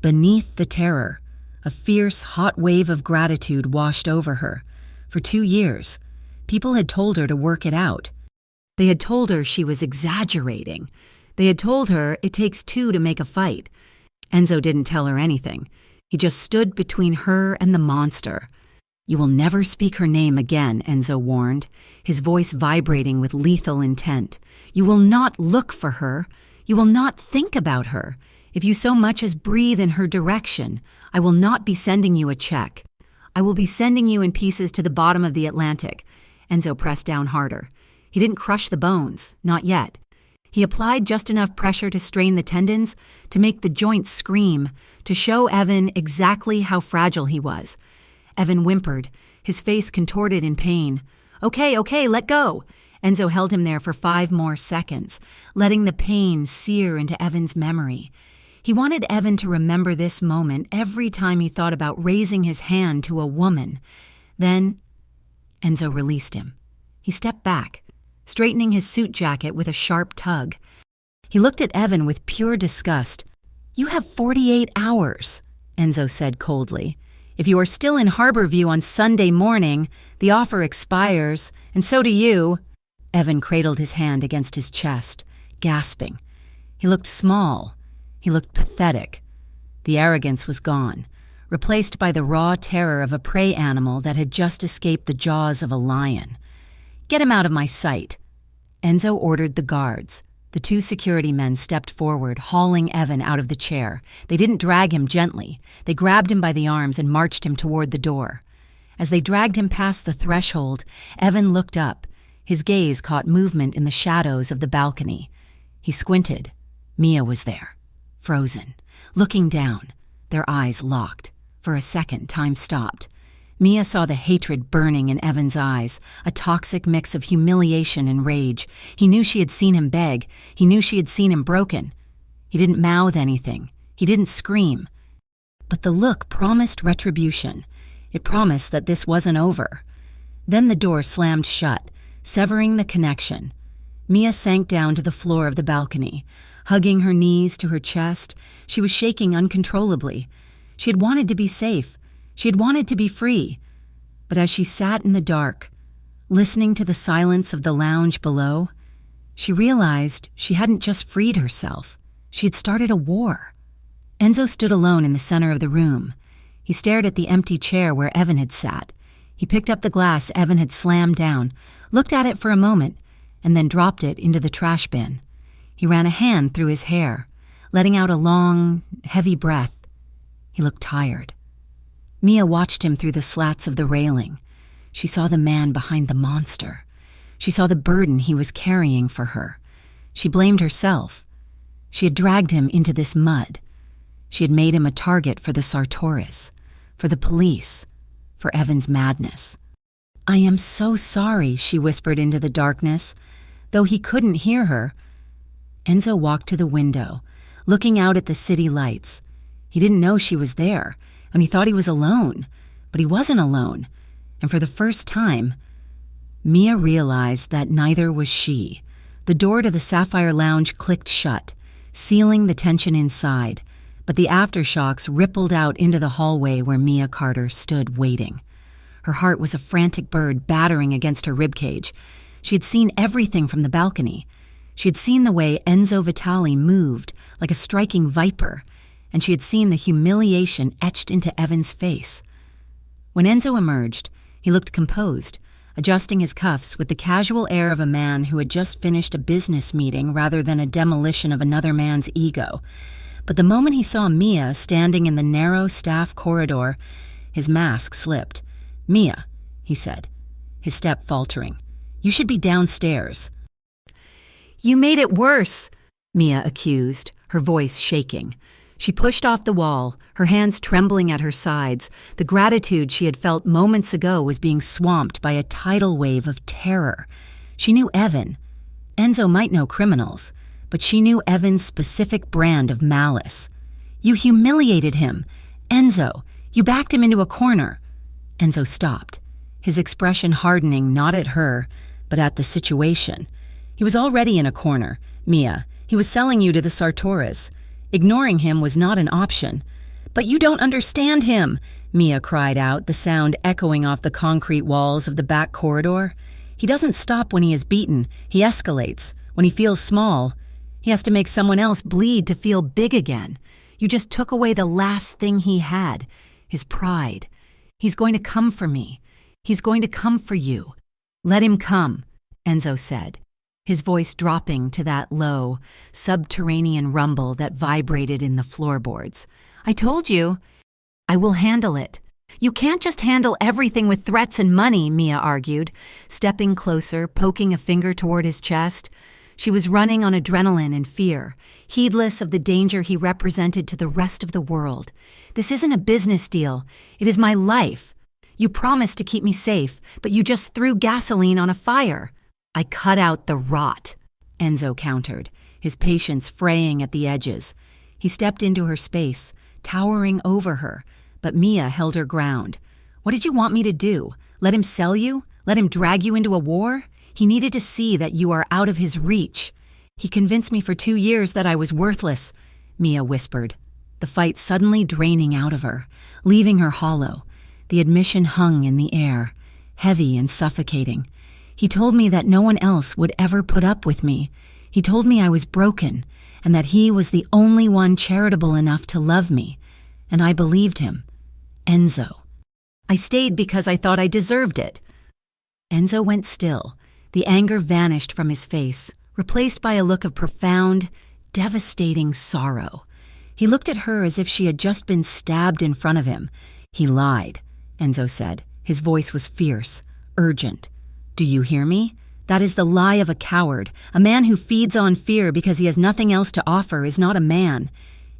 Speaker 1: beneath the terror, a fierce, hot wave of gratitude washed over her. For 2 years, people had told her to work it out. They had told her she was exaggerating. They had told her it takes two to make a fight. Enzo didn't tell her anything. He just stood between her and the monster. "You will never speak her name again," Enzo warned, his voice vibrating with lethal intent. "You will not look for her. You will not think about her. If you so much as breathe in her direction, I will not be sending you a check. I will be sending you in pieces to the bottom of the Atlantic." Enzo pressed down harder. He didn't crush the bones, not yet. He applied just enough pressure to strain the tendons, to make the joints scream, to show Evan exactly how fragile he was. Evan whimpered, his face contorted in pain. Okay, let go." Enzo held him there for 5 more seconds, letting the pain sear into Evan's memory. He wanted Evan to remember this moment every time he thought about raising his hand to a woman. Then, Enzo released him. He stepped back, straightening his suit jacket with a sharp tug. He looked at Evan with pure disgust. "You have 48 hours, Enzo said coldly. "If you are still in Harborview on Sunday morning, the offer expires, and so do you." Evan cradled his hand against his chest, gasping. He looked small. He looked pathetic. The arrogance was gone, replaced by the raw terror of a prey animal that had just escaped the jaws of a lion. "Get him out of my sight." Enzo ordered the guards. The 2 security men stepped forward, hauling Evan out of the chair. They didn't drag him gently. They grabbed him by the arms and marched him toward the door. As they dragged him past the threshold, Evan looked up. His gaze caught movement in the shadows of the balcony. He squinted. Mia was there, frozen, looking down, their eyes locked. For a second, time stopped. Mia saw the hatred burning in Evan's eyes, a toxic mix of humiliation and rage. He knew she had seen him beg. He knew she had seen him broken. He didn't mouth anything. He didn't scream. But the look promised retribution. It promised that this wasn't over. Then the door slammed shut, severing the connection. Mia sank down to the floor of the balcony. Hugging her knees to her chest, she was shaking uncontrollably. She had wanted to be safe. She had wanted to be free. But as she sat in the dark, listening to the silence of the lounge below, she realized she hadn't just freed herself. She had started a war. Enzo stood alone in the center of the room. He stared at the empty chair where Evan had sat. He picked up the glass Evan had slammed down, looked at it for a moment, and then dropped it into the trash bin. He ran a hand through his hair, letting out a long, heavy breath. He looked tired. Mia watched him through the slats of the railing. She saw the man behind the monster. She saw the burden he was carrying for her. She blamed herself. She had dragged him into this mud. She had made him a target for the Sartoris, for the police, for Evan's madness. "I am so sorry," she whispered into the darkness, though he couldn't hear her. Enzo walked to the window, looking out at the city lights. He didn't know she was there, and he thought he was alone, but he wasn't alone. And for the first time, Mia realized that neither was she. The door to the Sapphire Lounge clicked shut, sealing the tension inside, but the aftershocks rippled out into the hallway where Mia Carter stood waiting. Her heart was a frantic bird battering against her ribcage. She had seen everything from the balcony. She had seen the way Enzo Vitali moved like a striking viper, and she had seen the humiliation etched into Evan's face. When Enzo emerged, he looked composed, adjusting his cuffs with the casual air of a man who had just finished a business meeting rather than a demolition of another man's ego. But the moment he saw Mia standing in the narrow staff corridor, his mask slipped. "Mia," he said, his step faltering, "you should be downstairs." "You made it worse," Mia accused, her voice shaking. She pushed off the wall, her hands trembling at her sides. The gratitude she had felt moments ago was being swamped by a tidal wave of terror. She knew Evan. Enzo might know criminals, but she knew Evan's specific brand of malice. "You humiliated him. Enzo, you backed him into a corner." Enzo stopped, his expression hardening not at her, but at the situation. "He was already in a corner, Mia. He was selling you to the Sartoris. Ignoring him was not an option." "But you don't understand him," Mia cried out, the sound echoing off the concrete walls of the back corridor. "He doesn't stop when he is beaten. He escalates. When he feels small, he has to make someone else bleed to feel big again. You just took away the last thing he had, his pride. He's going to come for me. He's going to come for you. Let him come," Enzo said, his voice dropping to that low, subterranean rumble that vibrated in the floorboards. "I told you. I will handle it." "You can't just handle everything with threats and money," Mia argued, stepping closer, poking a finger toward his chest. She was running on adrenaline and fear, heedless of the danger he represented to the rest of the world. "This isn't a business deal. It is my life. You promised to keep me safe, but you just threw gasoline on a fire." "I cut out the rot," Enzo countered, his patience fraying at the edges. He stepped into her space, towering over her, but Mia held her ground. "What did you want me to do? Let him sell you? Let him drag you into a war? He needed to see that you are out of his reach. He convinced me for 2 years that I was worthless," Mia whispered, the fight suddenly draining out of her, leaving her hollow. The admission hung in the air, heavy and suffocating. "He told me that no one else would ever put up with me. He told me I was broken, and that he was the only one charitable enough to love me. And I believed him. Enzo. I stayed because I thought I deserved it." Enzo went still. The anger vanished from his face, replaced by a look of profound, devastating sorrow. He looked at her as if she had just been stabbed in front of him. "He lied," Enzo said. His voice was fierce, urgent. "Do you hear me? That is the lie of a coward. A man who feeds on fear because he has nothing else to offer is not a man.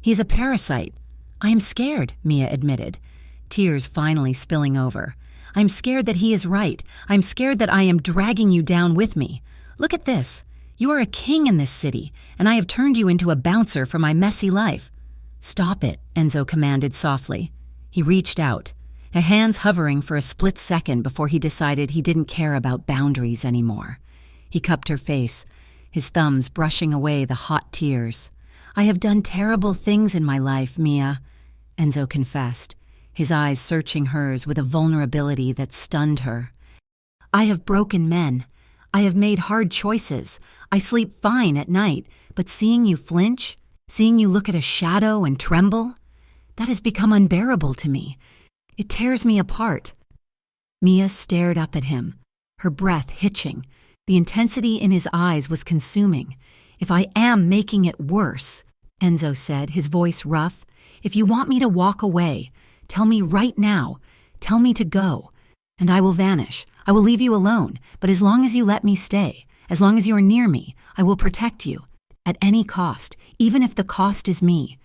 Speaker 1: He is a parasite." "I am scared," Mia admitted, tears finally spilling over. "I am scared that he is right. I am scared that I am dragging you down with me. Look at this. You are a king in this city, and I have turned you into a bouncer for my messy life." "Stop it," Enzo commanded softly. He reached out, his hands hovering for a split second before he decided he didn't care about boundaries anymore. He cupped her face, his thumbs brushing away the hot tears. "I have done terrible things in my life, Mia," Enzo confessed, his eyes searching hers with a vulnerability that stunned her. "I have broken men. I have made hard choices. I sleep fine at night, but seeing you flinch, seeing you look at a shadow and tremble, that has become unbearable to me. It tears me apart." Mia stared up at him, her breath hitching. The intensity in his eyes was consuming. "If I am making it worse," Enzo said, his voice rough, "if you want me to walk away, tell me right now. Tell me to go, and I will vanish. I will leave you alone, but as long as you let me stay, as long as you are near me, I will protect you, at any cost, even if the cost is me."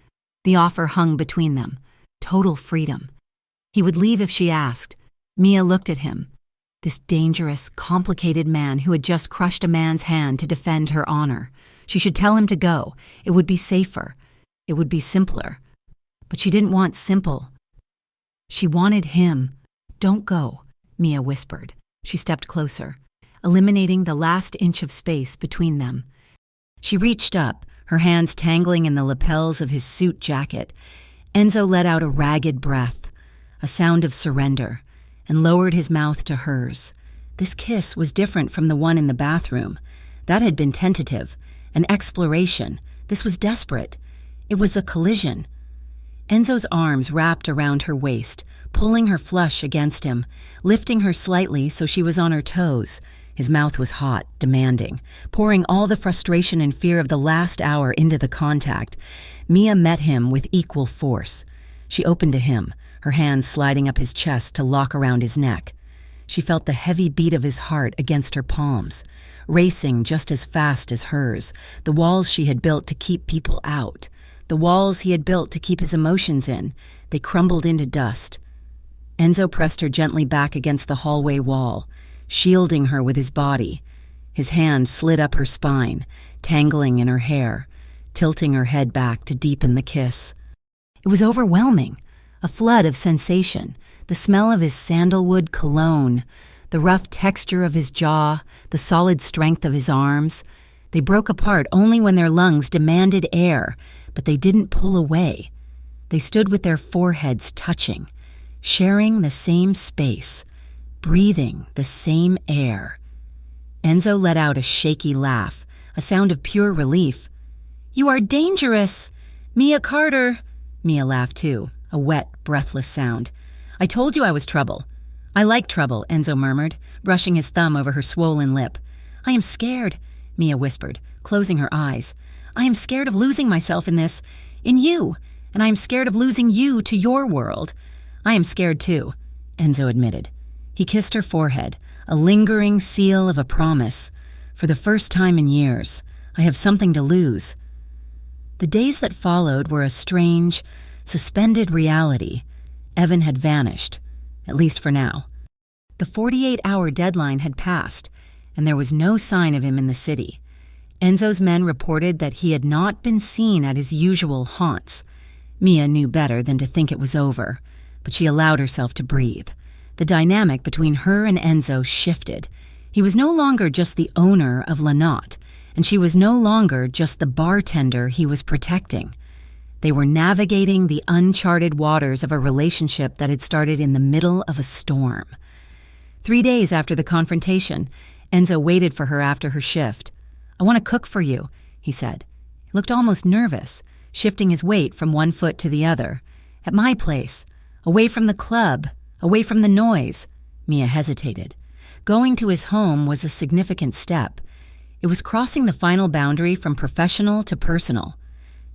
Speaker 1: The offer hung between them. Total freedom. He would leave if she asked. Mia looked at him. This dangerous, complicated man who had just crushed a man's hand to defend her honor. She should tell him to go. It would be safer. It would be simpler. But she didn't want simple. She wanted him. Don't go, Mia whispered. She stepped closer, eliminating the last inch of space between them. She reached up, her hands tangling in the lapels of his suit jacket. Enzo let out a ragged breath, a sound of surrender, and lowered his mouth to hers. This kiss was different from the one in the bathroom. That had been tentative, an exploration. This was desperate. It was a collision. Enzo's arms wrapped around her waist, pulling her flush against him, lifting her slightly so she was on her toes. His mouth was hot, demanding, pouring all the frustration and fear of the last hour into the contact. Mia met him with equal force. She opened to him, her hands sliding up his chest to lock around his neck. She felt the heavy beat of his heart against her palms, racing just as fast as hers, the walls she had built to keep people out. The walls he had built to keep his emotions in, they crumbled into dust. Enzo pressed her gently back against the hallway wall, shielding her with his body. His hand slid up her spine, tangling in her hair, tilting her head back to deepen the kiss. It was overwhelming, a flood of sensation, the smell of his sandalwood cologne, the rough texture of his jaw, the solid strength of his arms. They broke apart only when their lungs demanded air, but they didn't pull away. They stood with their foreheads touching, sharing the same space, breathing the same air. Enzo let out a shaky laugh, a sound of pure relief. "You are dangerous! Mia Carter!" Mia laughed too, a wet, breathless sound. "I told you I was trouble." "I like trouble," Enzo murmured, brushing his thumb over her swollen lip. "I am scared," Mia whispered, closing her eyes. "I am scared of losing myself in this, in you, and I am scared of losing you to your world." "I am scared too," Enzo admitted. He kissed her forehead, a lingering seal of a promise. "For the first time in years, I have something to lose." The days that followed were a strange, suspended reality. Evan had vanished, at least for now. The 48-hour deadline had passed, and there was no sign of him in the city. Enzo's men reported that he had not been seen at his usual haunts. Mia knew better than to think it was over, but she allowed herself to breathe. The dynamic between her and Enzo shifted. He was no longer just the owner of La Notte, and she was no longer just the bartender he was protecting. They were navigating the uncharted waters of a relationship that had started in the middle of a storm. 3 days after the confrontation, Enzo waited for her after her shift. "I want to cook for you," he said. He looked almost nervous, shifting his weight from one foot to the other. "At my place, away from the club, away from the noise." Mia hesitated. Going to his home was a significant step. It was crossing the final boundary from professional to personal.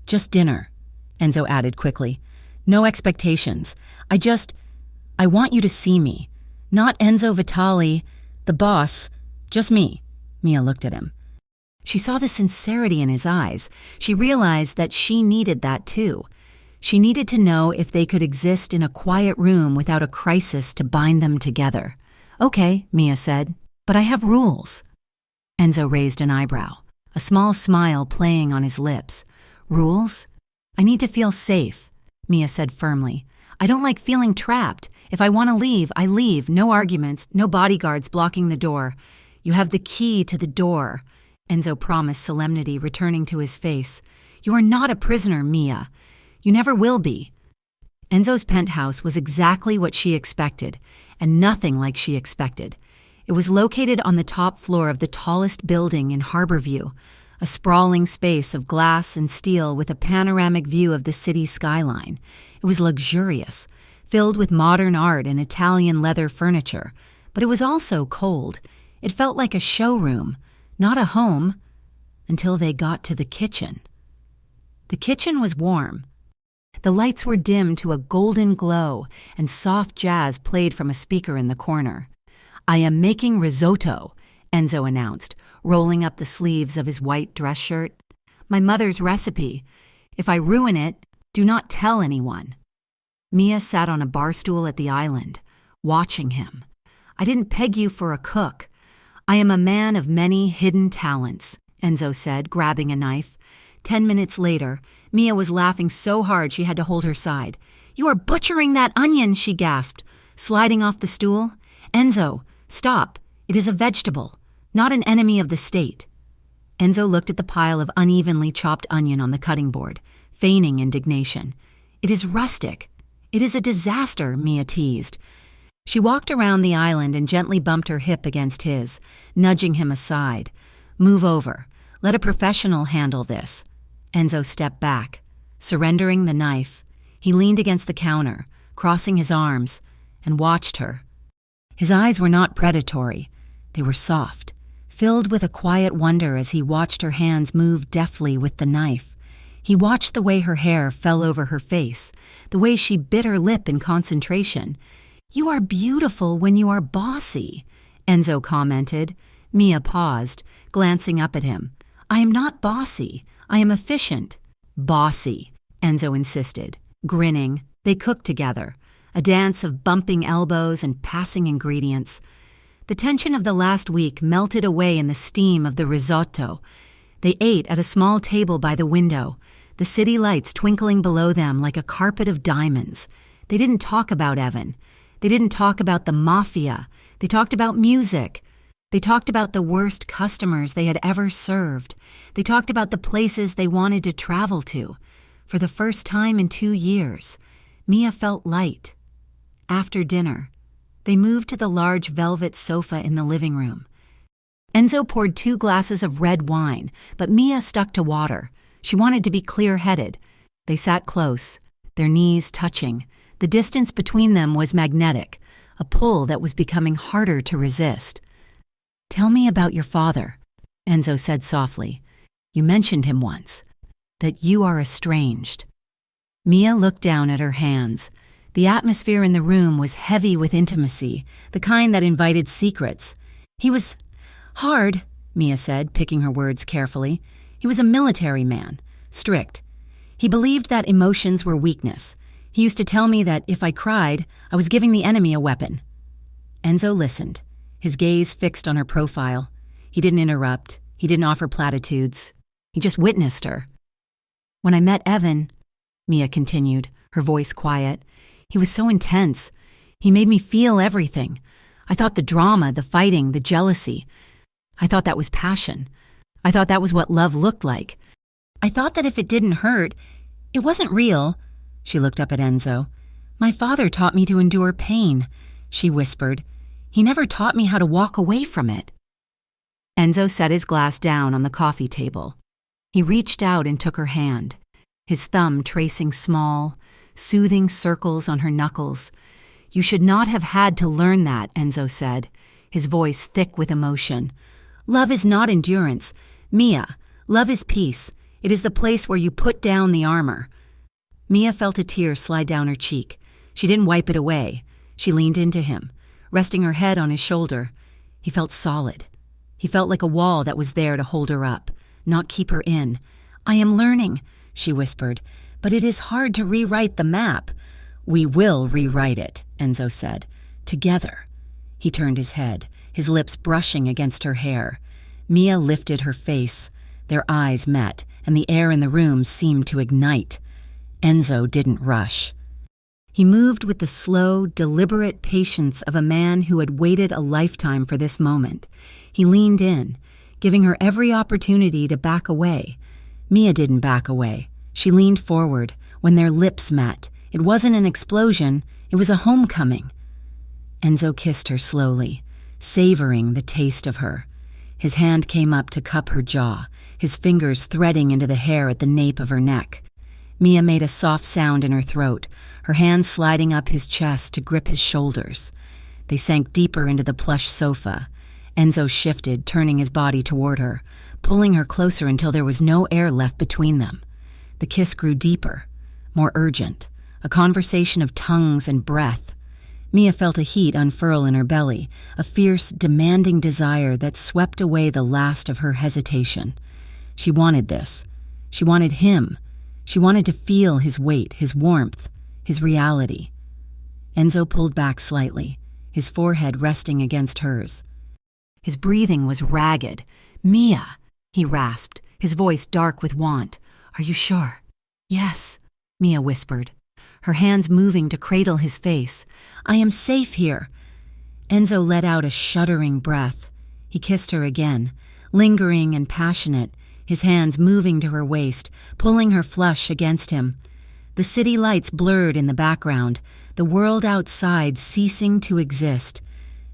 Speaker 1: "Just dinner," Enzo added quickly. "No expectations. I want you to see me. Not Enzo Vitali, the boss, just me." Mia looked at him. She saw the sincerity in his eyes. She realized that she needed that too. She needed to know if they could exist in a quiet room without a crisis to bind them together. "Okay," Mia said, "but I have rules." Enzo raised an eyebrow, a small smile playing on his lips. "Rules? I need to feel safe," Mia said firmly. "I don't like feeling trapped. If I want to leave, I leave. No arguments, no bodyguards blocking the door. You have the key to the door," Enzo promised, solemnity returning to his face. "You are not a prisoner, Mia. You never will be." Enzo's penthouse was exactly what she expected, and nothing like she expected. It was located on the top floor of the tallest building in Harborview, a sprawling space of glass and steel with a panoramic view of the city's skyline. It was luxurious, filled with modern art and Italian leather furniture, but it was also cold. It felt like a showroom, not a home, until they got to the kitchen. The kitchen was warm. The lights were dimmed to a golden glow, and soft jazz played from a speaker in the corner. "I am making risotto," Enzo announced, rolling up the sleeves of his white dress shirt. "My mother's recipe. If I ruin it, Do not tell anyone." Mia sat on a bar stool at the island, watching him. "I didn't peg you for a cook. I am a man of many hidden talents," Enzo said, grabbing a knife. 10 minutes later, Mia was laughing so hard she had to hold her side. "You are butchering that onion," she gasped, sliding off the stool. "Enzo, stop. It is a vegetable, not an enemy of the state." Enzo looked at the pile of unevenly chopped onion on the cutting board, feigning indignation. "It is rustic. It is a disaster," Mia teased. She walked around the island and gently bumped her hip against his, nudging him aside. "Move over. Let a professional handle this." Enzo stepped back, surrendering the knife. He leaned against the counter, crossing his arms, and watched her. His eyes were not predatory. They were soft, filled with a quiet wonder as he watched her hands move deftly with the knife. He watched the way her hair fell over her face, the way she bit her lip in concentration. "You are beautiful when you are bossy," Enzo commented. Mia paused, glancing up at him. "I am not bossy. I am efficient." "Bossy," Enzo insisted. Grinning, they cooked together, a dance of bumping elbows and passing ingredients. The tension of the last week melted away in the steam of the risotto. They ate at a small table by the window, the city lights twinkling below them like a carpet of diamonds. They didn't talk about Evan. They didn't talk about the mafia. They talked about music. They talked about the worst customers they had ever served. They talked about the places they wanted to travel to. For the first time in 2 years, Mia felt light. After dinner, they moved to the large velvet sofa in the living room. Enzo poured 2 glasses of red wine, but Mia stuck to water. She wanted to be clear-headed. They sat close, their knees touching. The distance between them was magnetic, a pull that was becoming harder to resist. "Tell me about your father," Enzo said softly. "You mentioned him once, that you are estranged." Mia looked down at her hands. The atmosphere in the room was heavy with intimacy, the kind that invited secrets. "He was hard," Mia said, picking her words carefully. "He was a military man, strict. He believed that emotions were weakness. He used to tell me that if I cried, I was giving the enemy a weapon." Enzo listened, his gaze fixed on her profile. He didn't interrupt. He didn't offer platitudes. He just witnessed her. "When I met Evan," Mia continued, her voice quiet, "he was so intense. He made me feel everything. I thought the drama, the fighting, the jealousy, I thought that was passion. I thought that was what love looked like. I thought that if it didn't hurt, it wasn't real." She looked up at Enzo. "My father taught me to endure pain," she whispered. "He never taught me how to walk away from it." Enzo set his glass down on the coffee table. He reached out and took her hand, his thumb tracing small, soothing circles on her knuckles. "You should not have had to learn that," Enzo said, his voice thick with emotion. "Love is not endurance. Mia, love is peace. It is the place where you put down the armor." Mia felt a tear slide down her cheek. She didn't wipe it away. She leaned into him, resting her head on his shoulder. He felt solid. He felt like a wall that was there to hold her up, not keep her in. "I am learning," she whispered, "but it is hard to rewrite the map." "We will rewrite it," Enzo said. "Together." He turned his head, his lips brushing against her hair. Mia lifted her face. Their eyes met, and the air in the room seemed to ignite. Enzo didn't rush. He moved with the slow, deliberate patience of a man who had waited a lifetime for this moment. He leaned in, giving her every opportunity to back away. Mia didn't back away. She leaned forward. When their lips met, it wasn't an explosion, it was a homecoming. Enzo kissed her slowly, savoring the taste of her. His hand came up to cup her jaw, his fingers threading into the hair at the nape of her neck. Mia made a soft sound in her throat, her hand sliding up his chest to grip his shoulders. They sank deeper into the plush sofa. Enzo shifted, turning his body toward her, pulling her closer until there was no air left between them. The kiss grew deeper, more urgent, a conversation of tongues and breath. Mia felt a heat unfurl in her belly, a fierce, demanding desire that swept away the last of her hesitation. She wanted this. She wanted him. She wanted to feel his weight, his warmth, his reality. Enzo pulled back slightly, his forehead resting against hers. His breathing was ragged. "Mia," he rasped, his voice dark with want. "Are you sure?" "Yes," Mia whispered, her hands moving to cradle his face. "I am safe here." Enzo let out a shuddering breath. He kissed her again, lingering and passionate, his hands moving to her waist, pulling her flush against him. The city lights blurred in the background, the world outside ceasing to exist.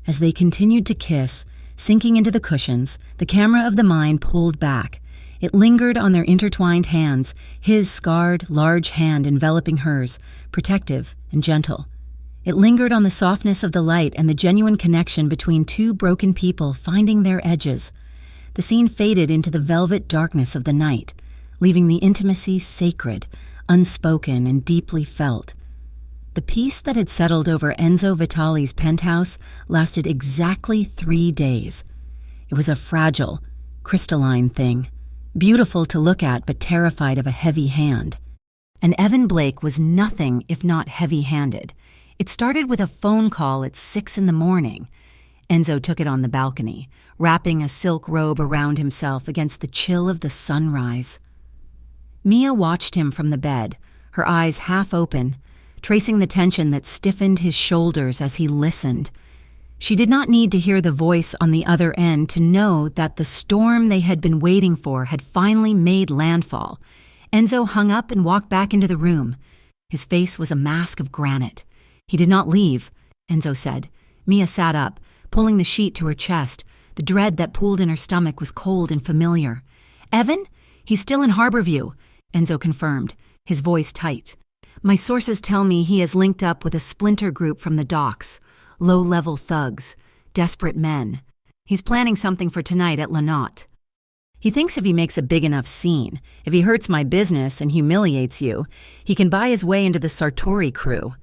Speaker 1: As they continued to kiss, sinking into the cushions, the camera of the mind pulled back. It lingered on their intertwined hands, his scarred, large hand enveloping hers, protective and gentle. It lingered on the softness of the light and the genuine connection between two broken people finding their edges. The scene faded into the velvet darkness of the night, leaving the intimacy sacred, unspoken and deeply felt. The peace that had settled over Enzo Vitali's penthouse lasted exactly 3 days. It was a fragile, crystalline thing, beautiful to look at but terrified of a heavy hand. And Evan Blake was nothing if not heavy-handed. It started with a phone call at 6 a.m. Enzo took it on the balcony, wrapping a silk robe around himself against the chill of the sunrise. Mia watched him from the bed, her eyes half open, tracing the tension that stiffened his shoulders as he listened. She did not need to hear the voice on the other end to know that the storm they had been waiting for had finally made landfall. Enzo hung up and walked back into the room. His face was a mask of granite. "He did not leave," Enzo said. Mia sat up, pulling the sheet to her chest. The dread that pooled in her stomach was cold and familiar. "Evan? He's still in Harborview," Enzo confirmed, his voice tight. "My sources tell me he has linked up with a splinter group from the docks. Low-level thugs, desperate men. He's planning something for tonight at Lynott. He thinks if he makes a big enough scene, if he hurts my business and humiliates you, he can buy his way into the Sartori crew."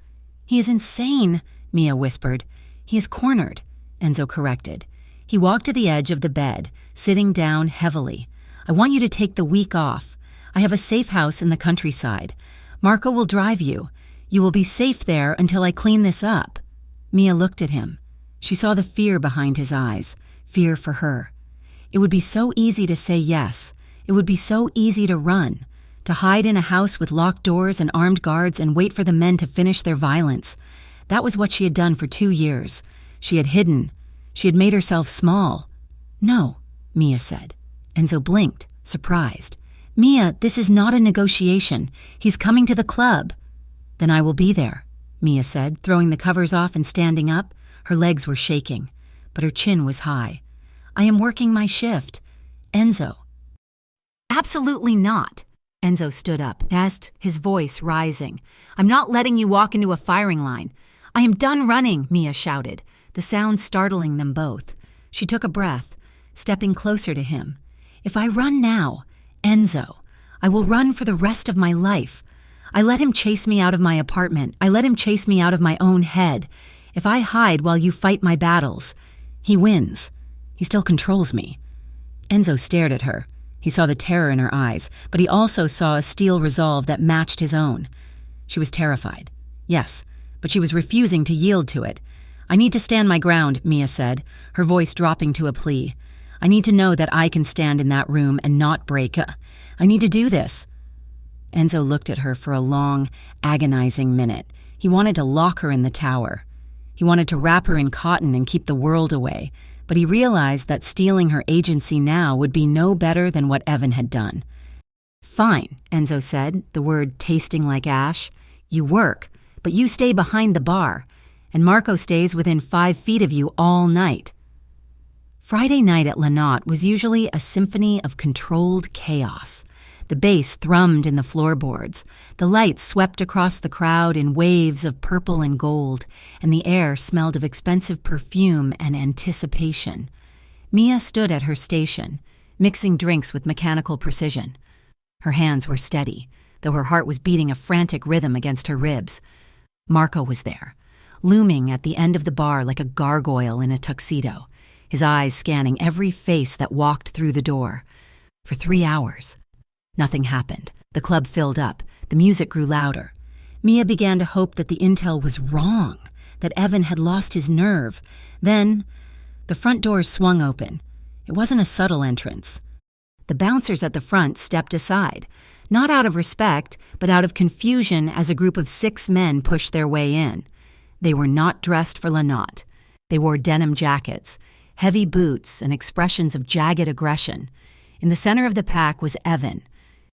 Speaker 1: "He is insane," Mia whispered. "He is cornered," Enzo corrected. He walked to the edge of the bed, sitting down heavily. "I want you to take the week off. I have a safe house in the countryside. Marco will drive you. You will be safe there until I clean this up." Mia looked at him. She saw the fear behind his eyes, fear for her. It would be so easy to say yes. It would be so easy to run, to hide in a house with locked doors and armed guards and wait for the men to finish their violence. That was what she had done for 2 years. She had hidden. She had made herself small. "No," Mia said. Enzo blinked, surprised. "Mia, this is not a negotiation. He's coming to the club." "Then I will be there," Mia said, throwing the covers off and standing up. Her legs were shaking, but her chin was high. "I am working my shift." "Enzo." "Absolutely not." Enzo stood up, his voice rising. "I'm not letting you walk into a firing line." "I am done running," Mia shouted, the sound startling them both. She took a breath, stepping closer to him. "If I run now, Enzo, I will run for the rest of my life. I let him chase me out of my apartment. I let him chase me out of my own head. If I hide while you fight my battles, he wins. He still controls me." Enzo stared at her. He saw the terror in her eyes, but he also saw a steel resolve that matched his own. She was terrified. Yes, but she was refusing to yield to it. "I need to stand my ground," Mia said, her voice dropping to a plea. "I need to know that I can stand in that room and not break. I need to do this." Enzo looked at her for a long, agonizing minute. He wanted to lock her in the tower. He wanted to wrap her in cotton and keep the world away, but he realized that stealing her agency now would be no better than what Evan had done. "Fine," Enzo said, the word tasting like ash. "You work, but you stay behind the bar, and Marco stays within 5 feet of you all night." Friday night at Lynott was usually a symphony of controlled chaos. The bass thrummed in the floorboards, the lights swept across the crowd in waves of purple and gold, and the air smelled of expensive perfume and anticipation. Mia stood at her station, mixing drinks with mechanical precision. Her hands were steady, though her heart was beating a frantic rhythm against her ribs. Marco was there, looming at the end of the bar like a gargoyle in a tuxedo, his eyes scanning every face that walked through the door. For 3 hours, nothing happened. The club filled up. The music grew louder. Mia began to hope that the intel was wrong, that Evan had lost his nerve. Then, the front doors swung open. It wasn't a subtle entrance. The bouncers at the front stepped aside, not out of respect, but out of confusion as a group of 6 men pushed their way in. They were not dressed for la notte. They wore denim jackets, heavy boots, and expressions of jagged aggression. In the center of the pack was Evan.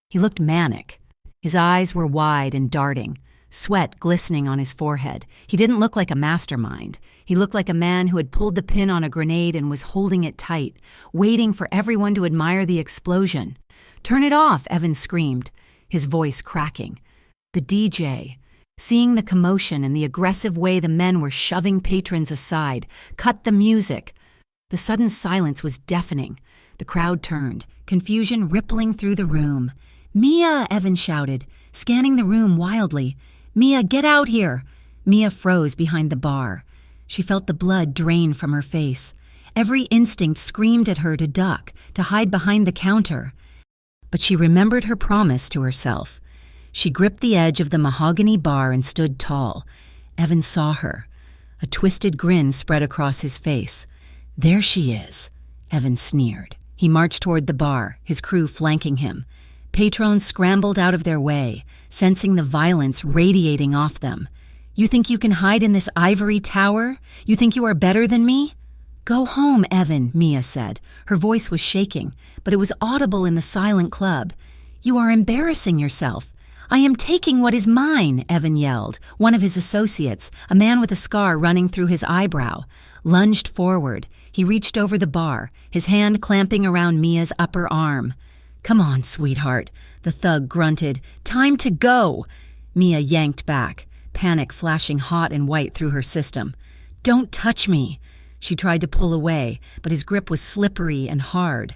Speaker 1: He looked manic. His eyes were wide and darting, sweat glistening on his forehead. He didn't look like a mastermind. He looked like a man who had pulled the pin on a grenade and was holding it tight, waiting for everyone to admire the explosion. "Turn it off," Evan screamed, his voice cracking. The DJ, seeing the commotion and the aggressive way the men were shoving patrons aside, cut the music. The sudden silence was deafening. The crowd turned, confusion rippling through the room. "Mia!" Evan shouted, scanning the room wildly. "Mia, get out here!" Mia froze behind the bar. She felt the blood drain from her face. Every instinct screamed at her to duck, to hide behind the counter. But she remembered her promise to herself. She gripped the edge of the mahogany bar and stood tall. Evan saw her. A twisted grin spread across his face. "There she is," Evan sneered. He marched toward the bar, his crew flanking him. Patrons scrambled out of their way, sensing the violence radiating off them. "You think you can hide in this ivory tower? You think you are better than me?" "Go home, Evan," Mia said. Her voice was shaking, but it was audible in the silent club. "You are embarrassing yourself." "I am taking what is mine," Evan yelled. One of his associates, a man with a scar running through his eyebrow, lunged forward. He reached over the bar, his hand clamping around Mia's upper arm. "Come on, sweetheart," the thug grunted. "Time to go." Mia yanked back, panic flashing hot and white through her system. "Don't touch me." She tried to pull away, but his grip was slippery and hard.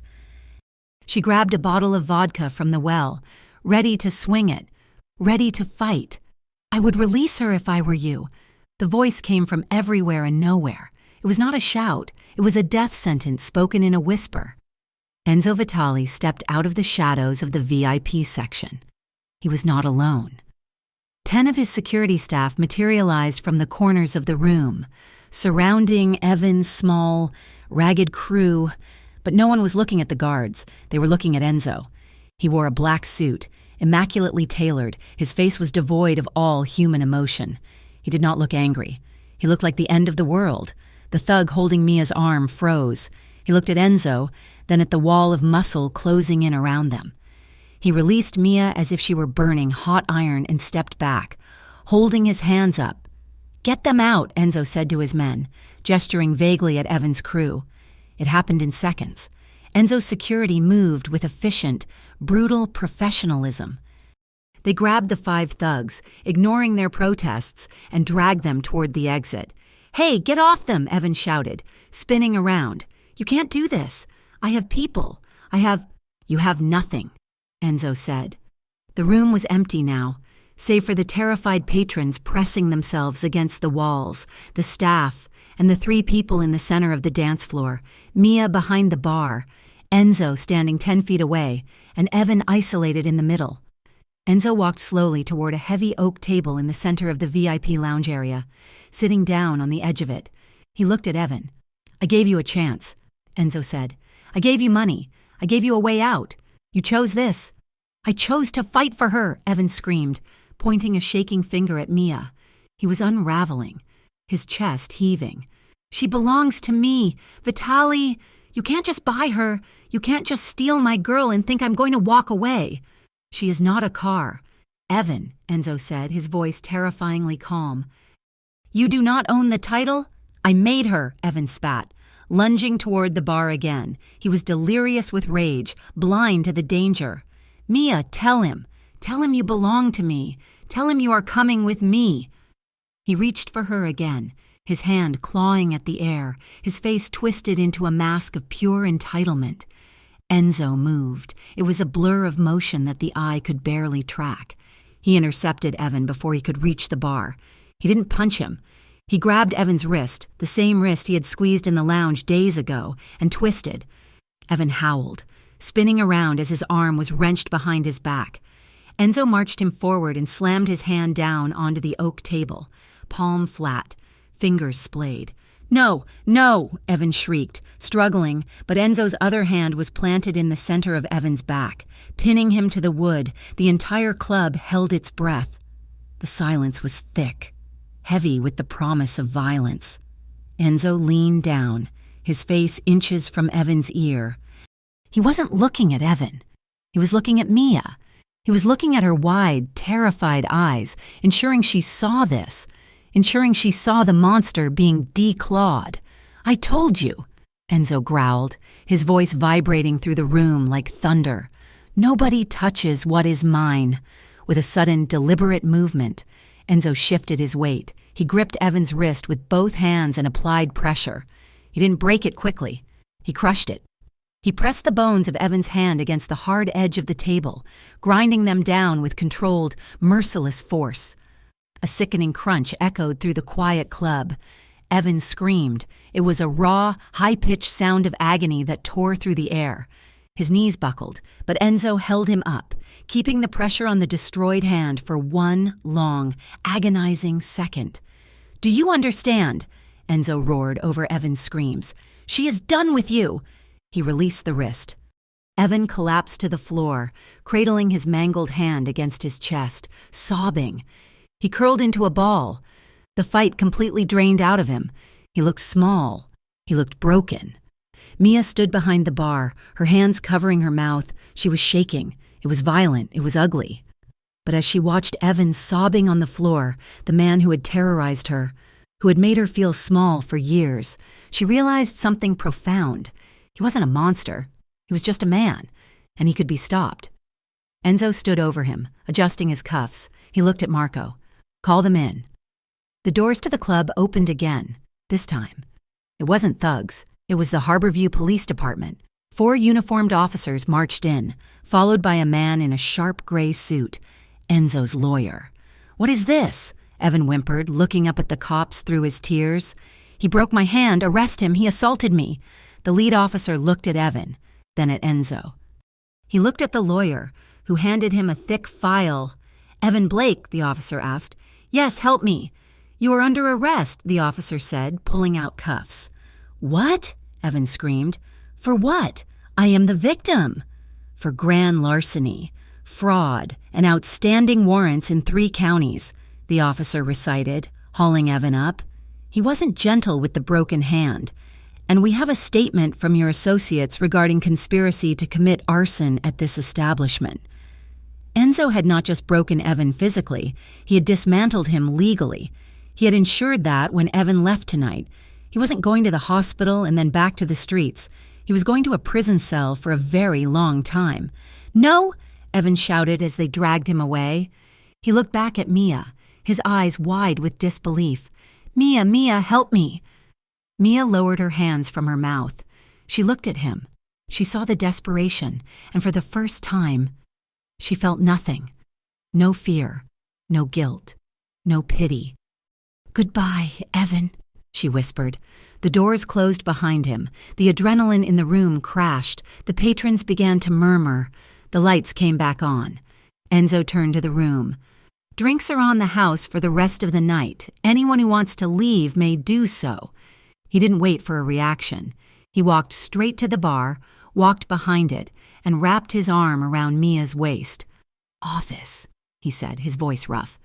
Speaker 1: She grabbed a bottle of vodka from the well, ready to swing it, ready to fight. "I would release her if I were you." The voice came from everywhere and nowhere. It was not a shout. It was a death sentence spoken in a whisper. Enzo Vitali stepped out of the shadows of the VIP section. He was not alone. 10 of his security staff materialized from the corners of the room, surrounding Evan's small, ragged crew, but no one was looking at the guards. They were looking at Enzo. He wore a black suit, immaculately tailored. His face was devoid of all human emotion. He did not look angry. He looked like the end of the world. The thug holding Mia's arm froze. He looked at Enzo, then at the wall of muscle closing in around them. He released Mia as if she were burning hot iron and stepped back, holding his hands up. "Get them out," Enzo said to his men, gesturing vaguely at Evan's crew. It happened in seconds. Enzo's security moved with efficient, brutal professionalism. They grabbed the 5 thugs, ignoring their protests, and dragged them toward the exit. "Hey, get off them," Evan shouted, spinning around. "You can't do this. I have people. You have nothing," Enzo said. The room was empty now, save for the terrified patrons pressing themselves against the walls, the staff, and the 3 people in the center of the dance floor, Mia behind the bar, Enzo standing 10 feet away, and Evan isolated in the middle. Enzo walked slowly toward a heavy oak table in the center of the VIP lounge area, sitting down on the edge of it. He looked at Evan. "I gave you a chance," Enzo said. "I gave you money. I gave you a way out. You chose this." "I chose to fight for her," Evan screamed, pointing a shaking finger at Mia. He was unraveling, his chest heaving. "She belongs to me. Vitali, you can't just buy her. You can't just steal my girl and think I'm going to walk away. She is not a car." "Evan," Enzo said, his voice terrifyingly calm. "You do not own the title?" "I made her," Evan spat, lunging toward the bar again. He was delirious with rage, blind to the danger. "Mia, tell him. Tell him you belong to me. Tell him you are coming with me." He reached for her again, his hand clawing at the air, his face twisted into a mask of pure entitlement. Enzo moved. It was a blur of motion that the eye could barely track. He intercepted Evan before he could reach the bar. He didn't punch him. He grabbed Evan's wrist, the same wrist he had squeezed in the lounge days ago, and twisted. Evan howled, spinning around as his arm was wrenched behind his back. Enzo marched him forward and slammed his hand down onto the oak table, palm flat, fingers splayed. "No, no," Evan shrieked, struggling, but Enzo's other hand was planted in the center of Evan's back, pinning him to the wood. The entire club held its breath. The silence was thick, heavy with the promise of violence. Enzo leaned down, his face inches from Evan's ear. He wasn't looking at Evan. He was looking at Mia. He was looking at her wide, terrified eyes, ensuring she saw this, ensuring she saw the monster being declawed. "I told you," Enzo growled, his voice vibrating through the room like thunder. "Nobody touches what is mine." With a sudden, deliberate movement, Enzo shifted his weight. He gripped Evan's wrist with both hands and applied pressure. He didn't break it quickly. He crushed it. He pressed the bones of Evan's hand against the hard edge of the table, grinding them down with controlled, merciless force. A sickening crunch echoed through the quiet club. Evan screamed. It was a raw, high-pitched sound of agony that tore through the air. His knees buckled, but Enzo held him up, keeping the pressure on the destroyed hand for one long, agonizing second. "Do you understand?" Enzo roared over Evan's screams. "She is done with you!" He released the wrist. Evan collapsed to the floor, cradling his mangled hand against his chest, sobbing. He curled into a ball. The fight completely drained out of him. He looked small. He looked broken. Mia stood behind the bar, her hands covering her mouth. She was shaking. It was violent. It was ugly. But as she watched Evan sobbing on the floor, the man who had terrorized her, who had made her feel small for years, she realized something profound. He wasn't a monster. He was just a man, and he could be stopped. Enzo stood over him, adjusting his cuffs. He looked at Marco. "Call them in." The doors to the club opened again, this time. It wasn't thugs. It was the Harborview Police Department. 4 uniformed officers marched in, followed by a man in a sharp gray suit, Enzo's lawyer. "What is this?" Evan whimpered, looking up at the cops through his tears. "He broke my hand. Arrest him. He assaulted me." The lead officer looked at Evan, then at Enzo. He looked at the lawyer, who handed him a thick file. "Evan Blake," the officer asked. "Yes, help me." "You are under arrest," the officer said, pulling out cuffs. "What?" Evan screamed. "For what? I am the victim." "For grand larceny, fraud, and outstanding warrants in 3 counties, the officer recited, hauling Evan up. He wasn't gentle with the broken hand. "And we have a statement from your associates regarding conspiracy to commit arson at this establishment." Enzo had not just broken Evan physically, he had dismantled him legally. He had ensured that when Evan left tonight, he wasn't going to the hospital and then back to the streets. He was going to a prison cell for a very long time. "No!" Evan shouted as they dragged him away. He looked back at Mia, his eyes wide with disbelief. Mia, help me." Mia lowered her hands from her mouth. She looked at him. She saw the desperation, and for the first time, she felt nothing. No fear, no guilt, no pity. "Goodbye, Evan," she whispered. The doors closed behind him. The adrenaline in the room crashed. The patrons began to murmur. The lights came back on. Enzo turned to the room. "Drinks are on the house for the rest of the night. Anyone who wants to leave may do so." He didn't wait for a reaction. He walked straight to the bar, walked behind it, and wrapped his arm around Mia's waist. "Office," he said, his voice rough.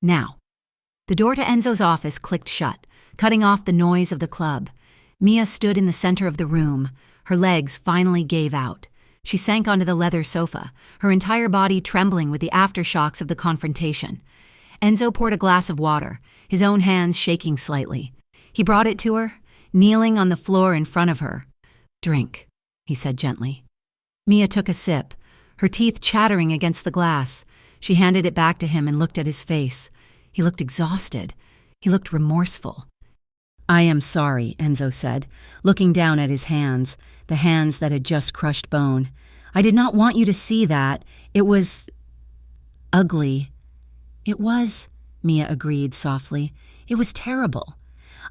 Speaker 1: "Now." The door to Enzo's office clicked shut, cutting off the noise of the club. Mia stood in the center of the room. Her legs finally gave out. She sank onto the leather sofa, her entire body trembling with the aftershocks of the confrontation. Enzo poured a glass of water, his own hands shaking slightly. He brought it to her, kneeling on the floor in front of her. "Drink," he said gently. Mia took a sip, her teeth chattering against the glass. She handed it back to him and looked at his face. He looked exhausted. He looked remorseful. "I am sorry," Enzo said, looking down at his hands, the hands that had just crushed bone. "I did not want you to see that. It was ugly." "It was," Mia agreed softly. "It was terrible.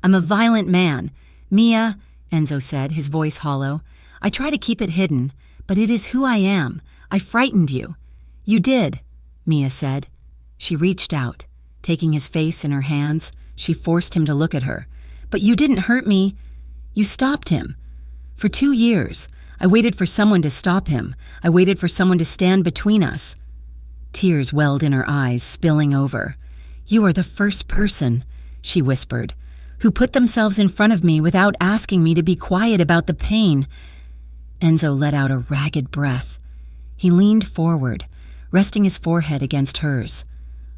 Speaker 1: I'm a violent man. Mia," Enzo said, his voice hollow, "I try to keep it hidden, but it is who I am. I frightened you." "You did," Mia said. She reached out. Taking his face in her hands, she forced him to look at her. "But you didn't hurt me. You stopped him. For 2 years, I waited for someone to stop him. I waited for someone to stand between us." Tears welled in her eyes, spilling over. "You are the first person," she whispered, "who put themselves in front of me without asking me to be quiet about the pain." Enzo let out a ragged breath. He leaned forward, resting his forehead against hers.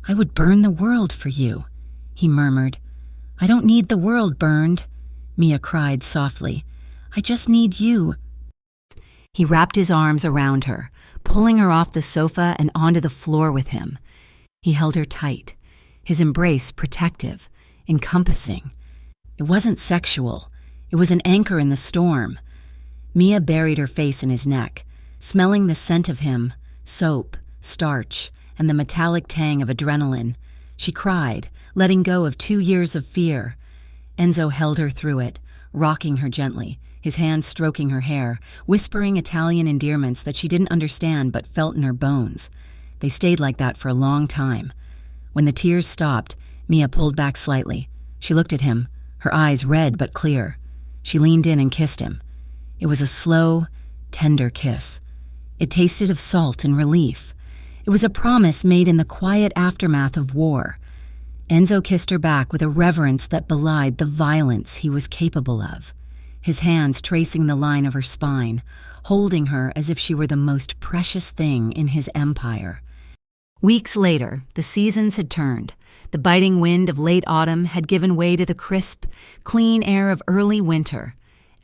Speaker 1: "I would burn the world for you," he murmured. "I don't need the world burned," Mia cried softly. "I just need you." He wrapped his arms around her, pulling her off the sofa and onto the floor with him. He held her tight, his embrace protective, encompassing. It wasn't sexual. It was an anchor in the storm. Mia buried her face in his neck, smelling the scent of him, soap, starch, and the metallic tang of adrenaline. She cried, letting go of 2 years of fear. Enzo held her through it, rocking her gently, his hand stroking her hair, whispering Italian endearments that she didn't understand but felt in her bones. They stayed like that for a long time. When the tears stopped, Mia pulled back slightly. She looked at him, her eyes red but clear. She leaned in and kissed him. It was a slow, tender kiss. It tasted of salt and relief. It was a promise made in the quiet aftermath of war. Enzo kissed her back with a reverence that belied the violence he was capable of, his hands tracing the line of her spine, holding her as if she were the most precious thing in his empire. Weeks later, the seasons had turned. The biting wind of late autumn had given way to the crisp, clean air of early winter.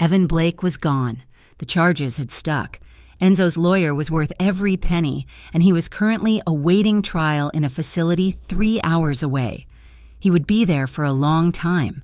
Speaker 1: Evan Blake was gone. The charges had stuck. Enzo's lawyer was worth every penny, and he was currently awaiting trial in a facility 3 hours away. He would be there for a long time.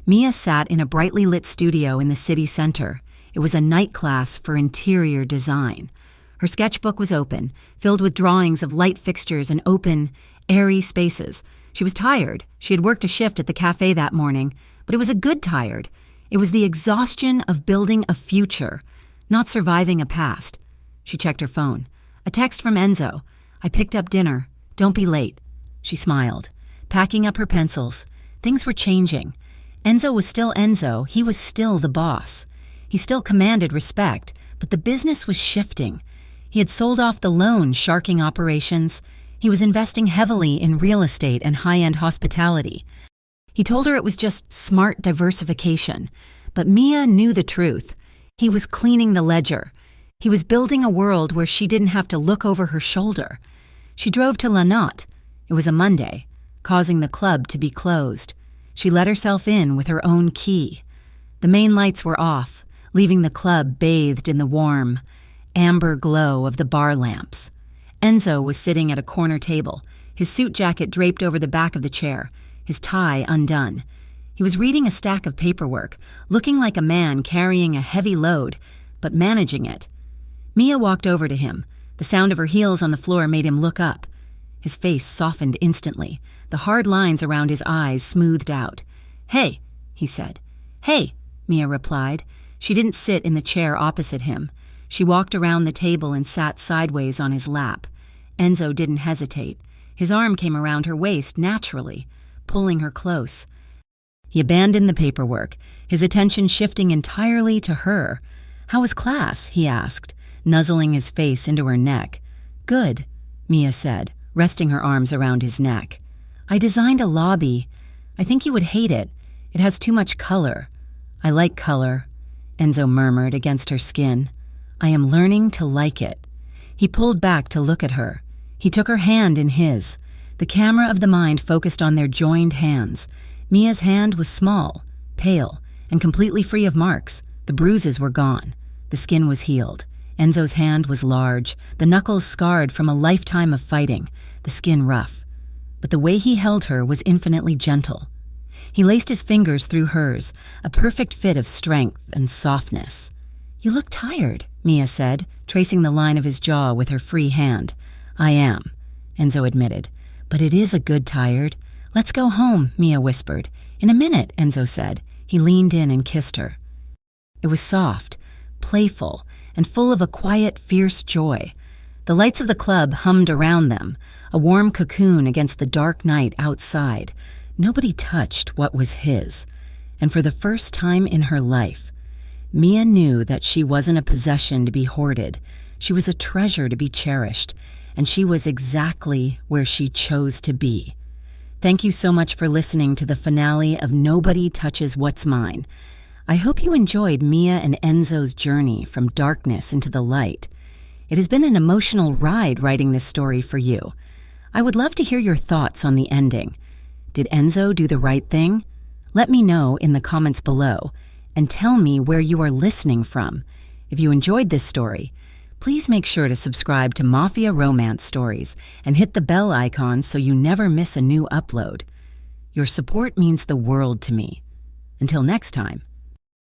Speaker 1: Mia sat in a brightly lit studio in the city center. It was a night class for interior design. Her sketchbook was open, filled with drawings of light fixtures and open, airy spaces. She was tired. She had worked a shift at the cafe that morning, but it was a good tired. It was the exhaustion of building a future, not surviving a past. She checked her phone. A text from Enzo. "I picked up dinner. Don't be late." She smiled, packing up her pencils. Things were changing. Enzo was still Enzo. He was still the boss. He still commanded respect, but the business was shifting. He had sold off the loan sharking operations. He was investing heavily in real estate and high-end hospitality. He told her it was just smart diversification, but Mia knew the truth. He was cleaning the ledger. He was building a world where she didn't have to look over her shoulder. She drove to La Notte. It was a Monday, causing the club to be closed. She let herself in with her own key. The main lights were off, leaving the club bathed in the warm, amber glow of the bar lamps. Enzo was sitting at a corner table, his suit jacket draped over the back of the chair, his tie undone. He was reading a stack of paperwork, looking like a man carrying a heavy load, but managing it. Mia walked over to him. The sound of her heels on the floor made him look up. His face softened instantly, the hard lines around his eyes smoothed out. "Hey," he said. "Hey," Mia replied. She didn't sit in the chair opposite him. She walked around the table and sat sideways on his lap. Enzo didn't hesitate. His arm came around her waist naturally, pulling her close. He abandoned the paperwork, his attention shifting entirely to her. "How was class?" he asked, nuzzling his face into her neck. "Good," Mia said, resting her arms around his neck. "I designed a lobby. I think you would hate it. It has too much color." "I like color," Enzo murmured against her skin. "I am learning to like it." He pulled back to look at her. He took her hand in his. The camera of the mind focused on their joined hands. Mia's hand was small, pale, and completely free of marks. The bruises were gone. The skin was healed. Enzo's hand was large, the knuckles scarred from a lifetime of fighting, the skin rough. But the way he held her was infinitely gentle. He laced his fingers through hers, a perfect fit of strength and softness. "You look tired," Mia said, tracing the line of his jaw with her free hand. "I am," Enzo admitted. "But it is a good tired. Let's go home," Mia whispered. "In a minute," Enzo said. He leaned in and kissed her. It was soft, playful, and full of a quiet, fierce joy. The lights of the club hummed around them, a warm cocoon against the dark night outside. Nobody touched what was his. And for the first time in her life, Mia knew that she wasn't a possession to be hoarded. She was a treasure to be cherished, and she was exactly where she chose to be. Thank you so much for listening to the finale of Nobody Touches What's Mine. I hope you enjoyed Mia and Enzo's journey from darkness into the light. It has been an emotional ride writing this story for you. I would love to hear your thoughts on the ending. Did Enzo do the right thing? Let me know in the comments below, and tell me where you are listening from. If you enjoyed this story, please make sure to subscribe to Mafia Romance Stories and hit the bell icon so you never miss a new upload. Your support means the world to me. Until next time.